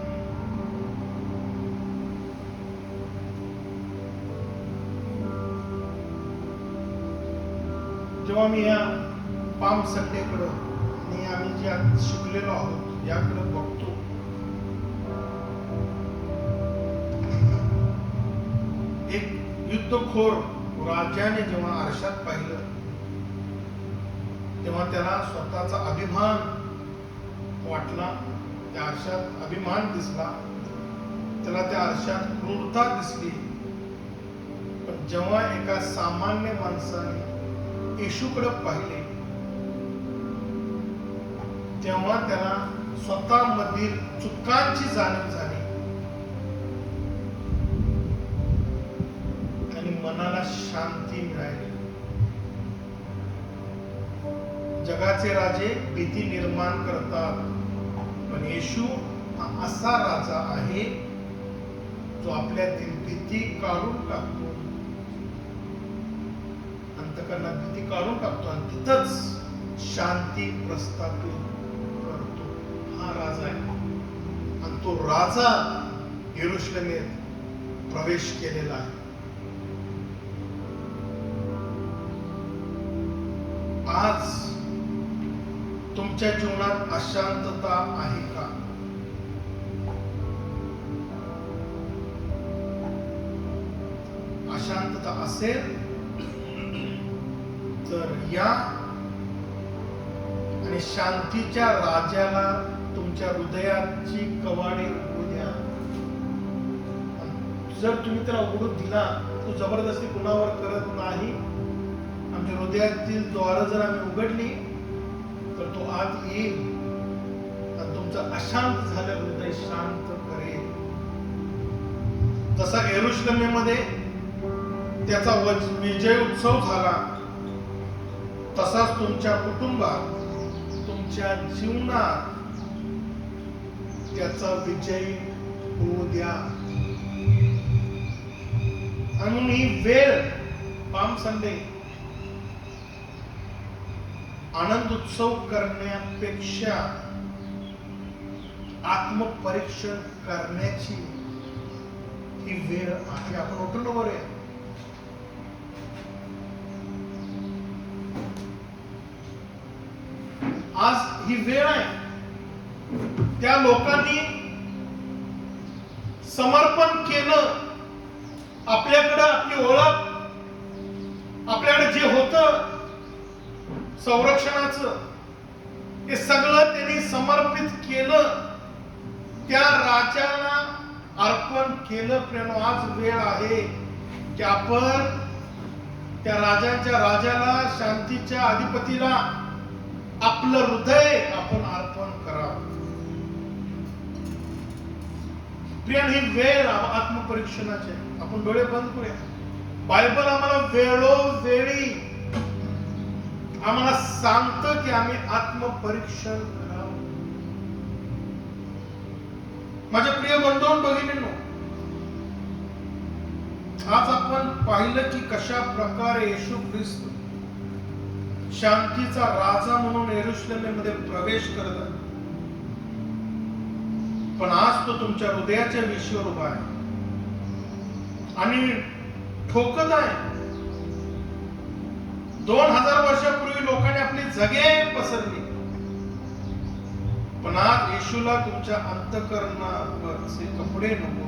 जेव्हा मी या पाम संडेकडं आणि आम्ही जे आज शिकलेलो आहोत याकडे बघतो, एक युद्धखोर राजाने जेव्हा आरशात पाहिलं तेव्हा त्याला स्वतःचा अभिमान वाटला. त्या आरशात अभिमान दिसला, त्याला त्या आरशात क्रूरता दिसली. पण जेव्हा एका सामान्य माणसाने येशूकडे पाहिले तेव्हा त्याला स्वतःमधील चुकांची जाणीव झाली आणि मनाला शांती मिळाली. जगाचे राजे भीती निर्माण करतात, पण येशू हा असा राजा आहे जो आपल्यातील भीती काढून टाकतो, अंतःकरणात भीती काढून टाकतो आणि तिथंच शांती प्रस्थापित करतो. हा राजा आहे आणि तो राजा यरूशलेमेत प्रवेश केलेला आहे. आज तुमच्या जीवनात अशांतता आहे का? अशांतता असेल तर या आणि शांतीच्या राजाला तुमच्या हृदयाची कवाडे उघडू द्या. जर तुम्ही त्याला उघडू दिला, तो जबरदस्ती कुणावर करत नाही. आमच्या हृदयातील द्वार जर आम्ही उघडली तर तो आत येईल आणि तुमचं अशांत झालेलं हृदय शांत करेल. जसा यरूशलेमेमध्ये त्याचा विजय उत्सव झाला तसाच तुमच्या कुटुंबात, तुमच्या जीवनात त्याचा विजय होऊ द्या. म्हणून ही वेळ पाम संडे आनंद उत्सव करण्यापेक्षा आत्मपरीक्षण करण्याची ही वेळ आहे. आपण उठून उभं राहूया. आज ही वेळ आहे. त्या लोकांनी समर्पण केलं. आपल्याकडे आपली ओळख, आपल्याकडे जे होतं संरक्षणाचं, हे सगळं त्यांनी समर्पित केलं, त्या राजाला अर्पण केलं. प्रियानो, आज वेळ आहे की आपण त्या राजांच्या राजाला, शांतीच्या अधिपतीला आपलं हृदय आपण अर्पण करावं. प्रिय, ही वेळ आत्मपरीक्षणाची आहे. आपण डोळे बंद करूया. बायबल आम्हाला वेळोवेळी आम्हाला सांगतं की आम्ही आत्मपरीक्षण करावं. माझ्या प्रिय बंधू भगिनींनो, आज आपण पाहिलं की कशा प्रकारे येशू ख्रिस्त शांतीचा राजा म्हणून यरूशलेमेमध्ये प्रवेश करत आहे. पण आज तो तुमच्या हृदयाच्या विषयावर उभा आहे आणि ठोकत आहे. 2000 वर्षापूर्वी लोकांनी आपली जगे पसरली, पण आज येशूला तुमच्या अंतःकरणावरचे कपडे नको,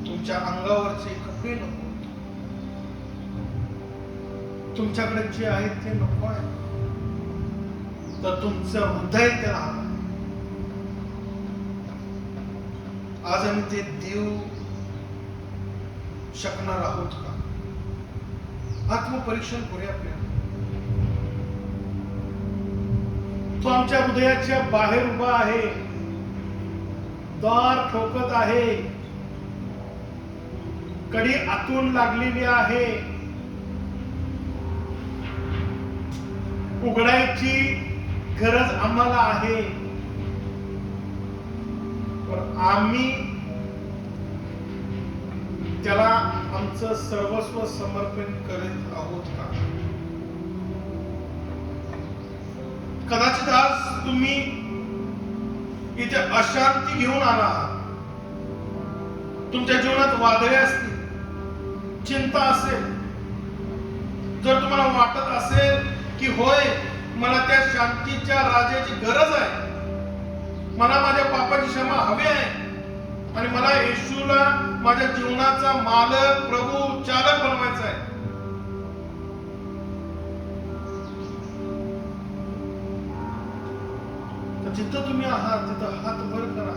तुमच्या अंगावरचे कपडे नको, तुमच्याकडे जे आहे ते नको आहे, तर तुमचं हृदय त्याला हवं. आज आम्ही ते देऊ शकणार आहोत का? आत्मपरीक्षण करूया आपल्याला. तो आमच्या हृदयाच्या बाहेर उभा आहे, दार ठोकत आहे, कडी आतून लागलेली आहे, उघडायची गरज आम्हाला आहे. पण आम्ही त्याला आमचं सर्वस्व समर्पण करीत आहोत का? कदाचित आज तुम्ही इथे अशांती घेऊन आला आहात. तुमच्या जीवनात वादळे असतील, चिंता असेल. जर तुम्हाला वाटत असेल की होय, मला त्या शांतीच्या राजाची गरज आहे, मला माझ्या पापाची क्षमा हवी आहे आणि मला येशूला माझ्या जीवनाचा मालक, प्रभू, चालक बनवायचा आहे, तर जिथं तुम्ही आहात तिथं हात वर करा.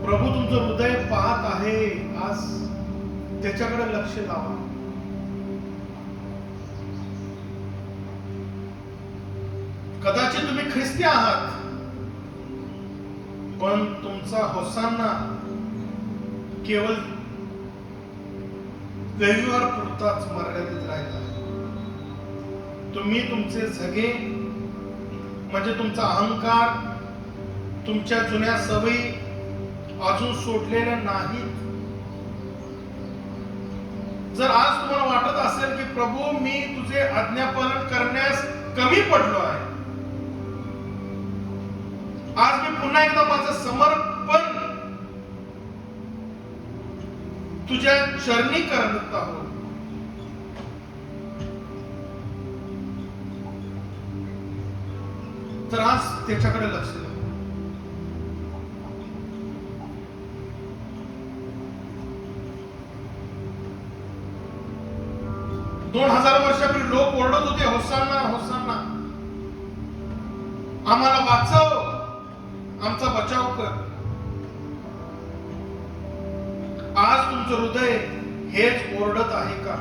प्रभू तुमचं हृदय पाहत आहे. आज त्याच्याकडे लक्ष लावा. कदाचित तुम्ही ख्रिस्ती आहात, पण तुमचा होसाना केवळ दैवावर पुरताच मर्यादित राहिला. तुम्ही तुमचे झगे म्हणजे तुमचा अहंकार, तुमच्या जुन्या सवयी अजून सोडलेल्या नाहीत. जर आज तुम्हाला वाटत असेल की प्रभू मी तुझे आज्ञापालन करण्यास कमी पडलो आहे, आज मी पुन्हा एकदा माझं समर्पण तुझ्या चरणी करत आहोत, तर आज त्याच्याकडे लक्ष द्या. 2000 वर्षापूर्वी लोक ओरडत होते, होसाना होसाना, आम्हाला वाचव, आमचा बचाव कर. आज तुमचं हृदय हेच ओरडत आहे का?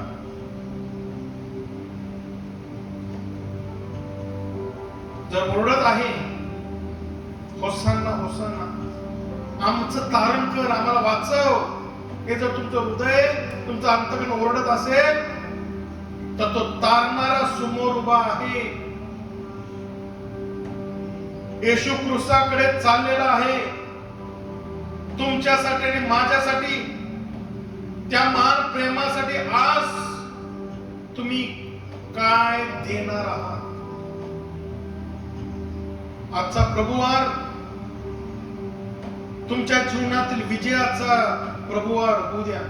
जर ओरडत आहे होसाना होसाना, आमचं तारण कर, आम्हाला वाचव, हे जर तुमचं हृदय, तुमचं अंतःकरण ओरडत असेल, तर तो तारणारा समोर उभा आहे. येशू क्रूसाकडे चाललेला आहे तुमच्यासाठी आणि माझ्यासाठी. त्या महान प्रेमासाठी आज तुम्ही काय देणार आहात? आजचा प्रभुवार तुमच्या जीवनातील विजयाचा प्रभुवार होऊ द्या.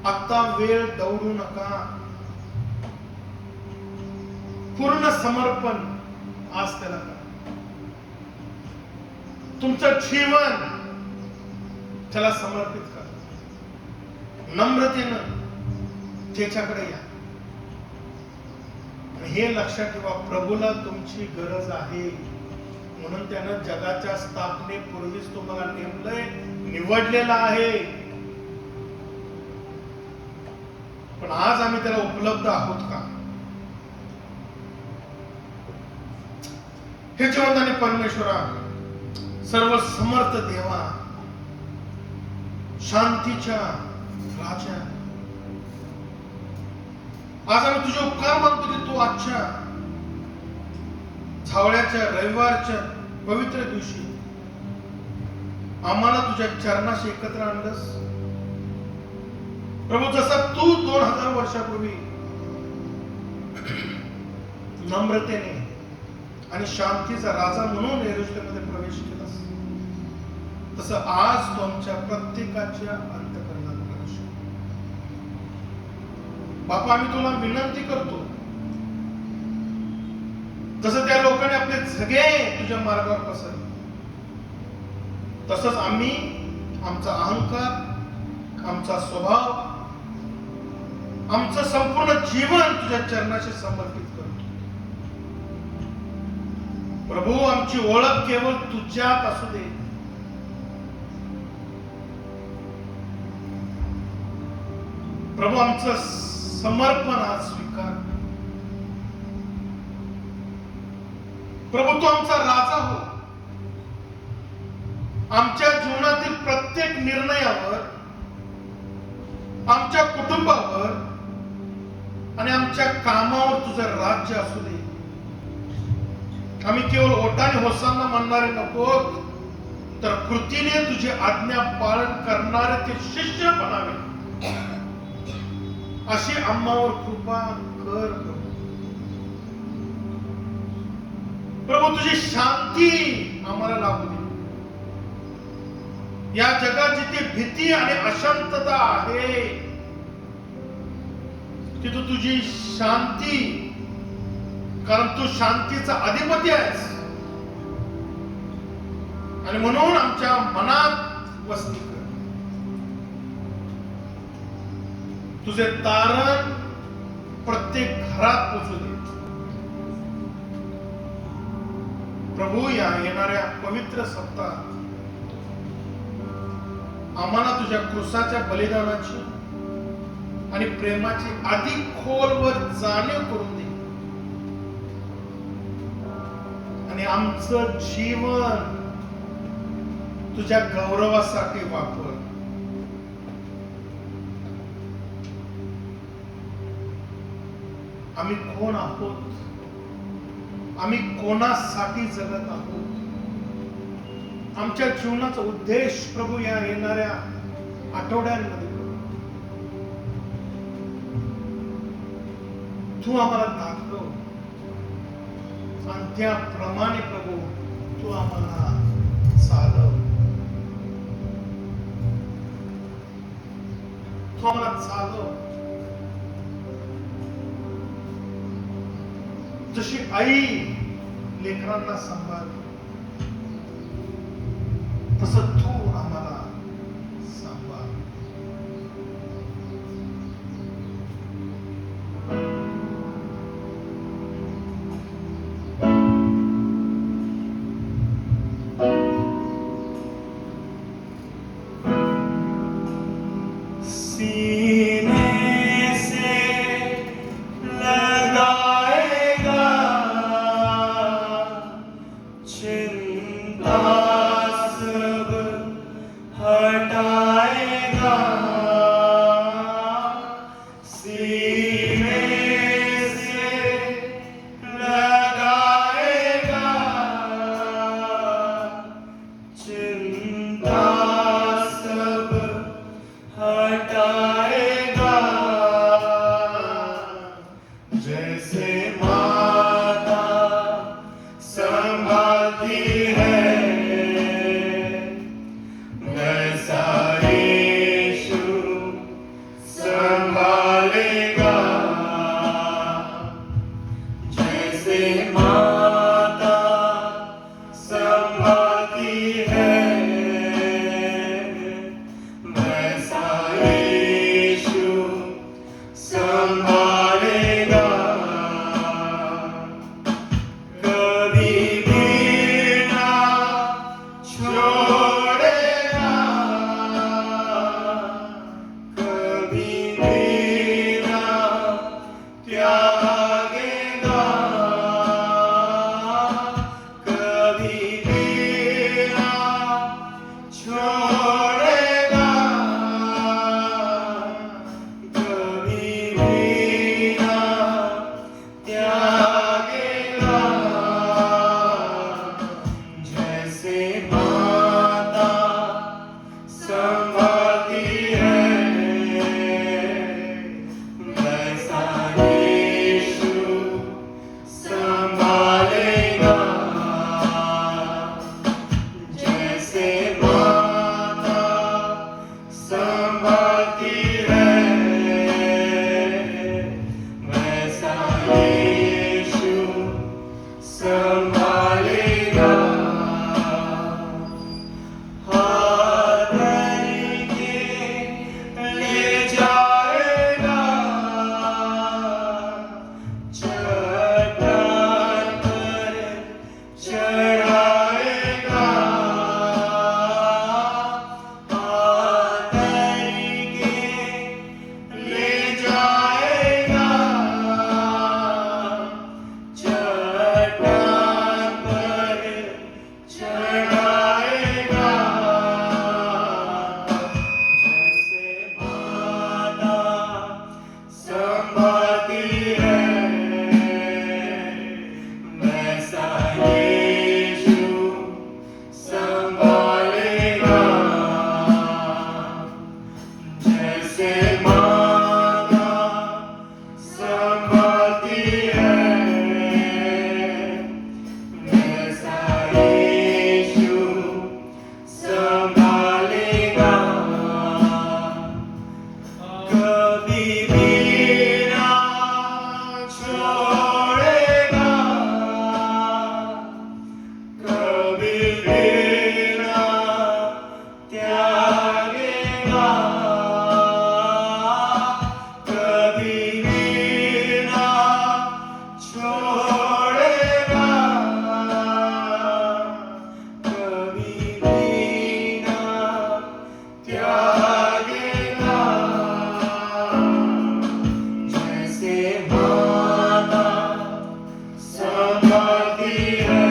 आता वेळ दौडू नका. पूर्ण समर्पण आज त्याला करा. तुमचं जीवन त्याला समर्पित करा. नम्रतेनं त्याच्याकडे या. हे लक्षात ठेवा, प्रभूला तुमची गरज आहे, म्हणून त्यानं जगाच्या स्थापनेपूर्वीच तुम्हाला नेमलंय, निवडलेलं आहे. पण आज आम्ही त्याला उपलब्ध आहोत का? हे जिवंत परमेश्वरा, सर्व समर्थ देवा, शांतीच्या राजा, आज आम्ही तुझे उपकार मानतो की तू आजच्या झावळ्याच्या रविवारच्या पवित्र दिवशी आम्हाला तुझ्या चरणाशी एकत्र आणलंस. प्रभू, जसा तू 2000 वर्षापूर्वी नम्रतेने आणि शांतीचा राजा म्हणून यरूशलेममध्ये प्रवेश केलास, तसं आज तो आमच्या प्रत्येकाच्या अंतःकरणात प्रवेश कर. बापा, आम्ही तुला विनंती करतो जसं त्या लोकांनी आपले झगे तुझ्या मार्गावर पसरले, तसंच आम्ही आमचा अहंकार, आमचा स्वभाव, आमचं संपूर्ण जीवन तुझ्या चरणाशी समर्पित करतो. प्रभू, आमची ओळख केवळ तुझ्यात असू दे. प्रभू, आमचं समर्पण आज स्वीकार. प्रभू, तू आमचा राजा हो. आमच्या जीवनातील प्रत्येक निर्णयावर, आमच्या कुटुंबावर आणि आमच्या कामावर तुझं राज्य असू दे. आम्ही केवळ ओठाने होसांना म्हणणारे नकोत, तर कृतीने तुझी आज्ञा पालन करणारे ते शिष्य बनावे, अशी आम्हावर कृपा कर. प्रभू, तुझी शांती आम्हाला लाभू दे. या जगात जिथे भीती आणि अशांतता आहे, तिथे तुझी शांती, कारण तू शांतीचा अधिपती आहेस, आणि म्हणून आमच्या मनात वसती कर. तुझे तारण प्रत्येक घरात पोचू दे. प्रभू, या येणाऱ्या पवित्र सप्ताहात आम्हाला तुझ्या क्रूसाच्या बलिदानाची आणि प्रेमाची अधिक खोलवर जाणीव करून दे, आणि आमचं जीवन तुझ्या गौरवासाठी वापर. आम्ही कोण आहोत, आम्ही कोणासाठी जगत आहोत, आमच्या जीवनाचा उद्देश प्रभू या येणाऱ्या आठवड्यांमध्ये तू आम्हाला दाखव, आणि त्याप्रमाणे प्रभू तू आम्हाला चालव. तू आम्हाला चालव. जशी आई लेकरांना सांभाळते, तसं तू आम्हाला सांभाळ. सीने से लगाएगा चिंता सब हटाएगा. सीने से लगाएगा चिंता सब हटाएगा. जैसे माता संभालती है, वैसा यीशु संभालेगा. जैसे माता संभालती है, वैसा यीशु संभालेगा. कभी भी ना छोड़ेगा, कभी भी ना कभी भी ना छोड़ेगा, कभी भी ना त्यागेगा, कभी भी ना छोड़ेगा, कभी भी ना त्यागेगा। जैसे माता संभालती है,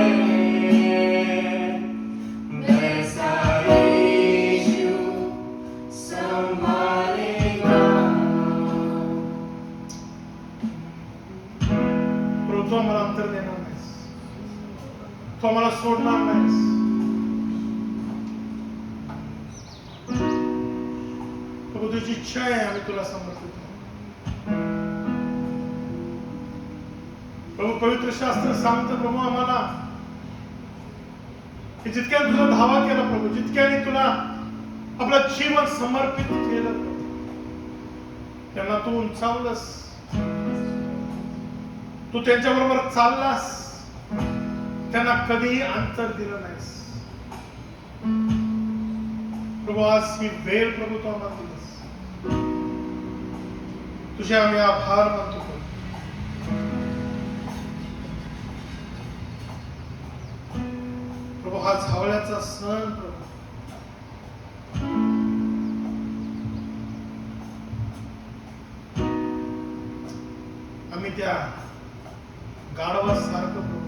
वैसा यीशु संभालेगा। प्रभू तू आम्हाला अंतर देणार नाहीस, तू आम्हाला सोडणार नाहीस. प्रभू तुझी इच्छा आहे, आम्ही तुला समर्पित करू. प्रभू पवित्र शास्त्र सांगतं प्रभू आम्हाला की जितक्याने तुझा धावा केला प्रभू, जितक्याने तुला आपलं जीवन समर्पित केलं प्रभू, त्यांना तू उंचावलंस, तू त्यांच्याबरोबर चाललास, त्यांना कधीही अंतर दिलं नाहीस. प्रभू आज ही वेळ प्रभू तू आम्हाला दिलीस, तुझे आम्ही आभार मानतो प्रभू. प्रभू हा झावळ्याचा सण प्रभू आम्ही त्या गाढवासारखं प्रभू,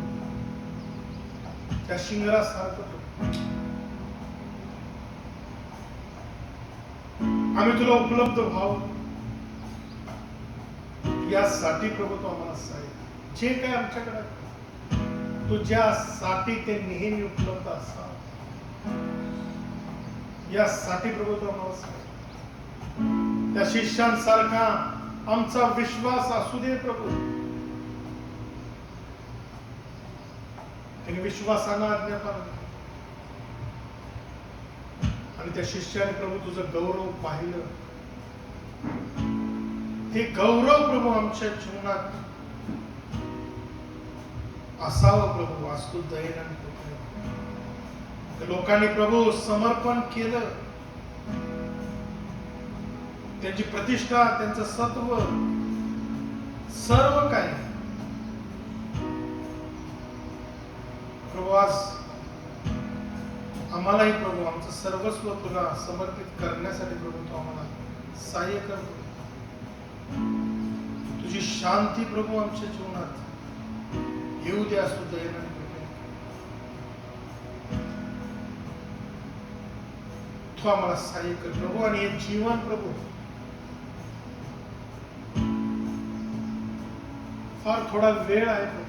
त्या शिंगरासारखं प्रभू आम्ही तुला उपलब्ध व्हावं यासाठी प्रभू तू आम्हाला सांग, जे काय आमच्याकडे आहे, तुझ्यासाठी ते नेहमी उपलब्ध असावं यासाठी प्रभू तू आम्हाला सांग. त्या शिष्यांसारखा आमचा विश्वास असू दे प्रभू. त्यांनी विश्वासानं आज्ञा पाळली आणि त्या शिष्याने प्रभू तुझं गौरव पाहिलं. हे गौरव प्रभू आमच्या जीवनात असावं प्रभू. वास्तू दयेनं लोकांनी प्रभू समर्पण केलं, त्यांची प्रतिष्ठा, त्यांचं सत्व, सर्व काही प्रभू आज आम्हालाही प्रभू आमचं सर्वस्व तुला समर्पित करण्यासाठी प्रभू तू आम्हाला सहाय्य कर. तुझी शांती प्रभू आमच्या जीवनात येऊ दे. असू दयेनं तू आम्हाला सहाय्य कर प्रभू. आणि हे जीवन प्रभू फार थोडा वेळ आहे प्रभू.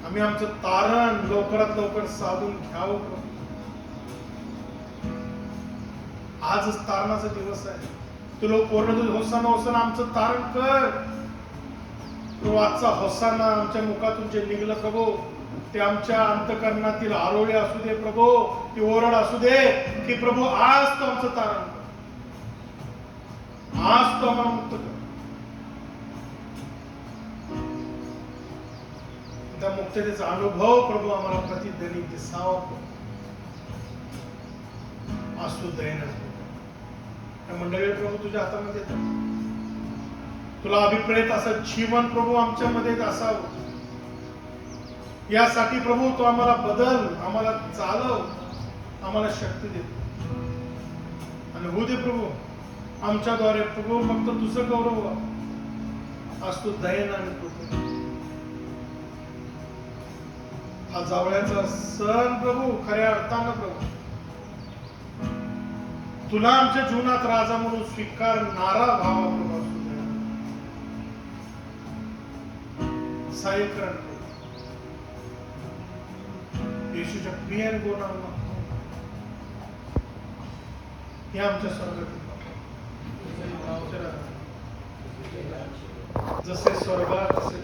आम्ही आमचं तारण लवकरात लवकर साधून घ्यावं प्रभू. आजच तारणाचा दिवस आहे. तू लोक पूर्ण होसाना होसाना आमचं तारण कर प्रभू. आजचा होसाना आमच्या मुखातून जे निघलं प्रभू, ते आमच्या अंतकरणातील आरोळी असू दे प्रभू, ती ओरड असू दे की प्रभू आज तो आमचं तारण कर, आज तो आम्हाला मुक्त कर. त्या मुक्ततेचा अनुभव प्रभू आम्हाला प्रतिध्वनी दिसावा असू दयेनं. त्या मंडळी प्रभू तुझ्या हातामध्ये येतात. तुला अभिप्रेत असं जीवन प्रभू आमच्यामध्ये असावं यासाठी प्रभू तू आम्हाला बदल, आम्हाला चालव, आम्हाला शक्ती दे. आणि होऊ दे प्रभू आमच्याद्वारे प्रभू फक्त तुझं गौरव असतो दयेनं आणि कृपेनं. हा जावळ्याचा सण प्रभू खऱ्या अर्थानं प्रभू तुला आमच्या जीवनात राजा म्हणून स्वीकारणारा व्हावा प्रभू. असू दे सहाय्य कर येशूच्या प्रिय आणि गोड नावात हे आमच्या स्वर्गातील जसे स्वर्गात तसे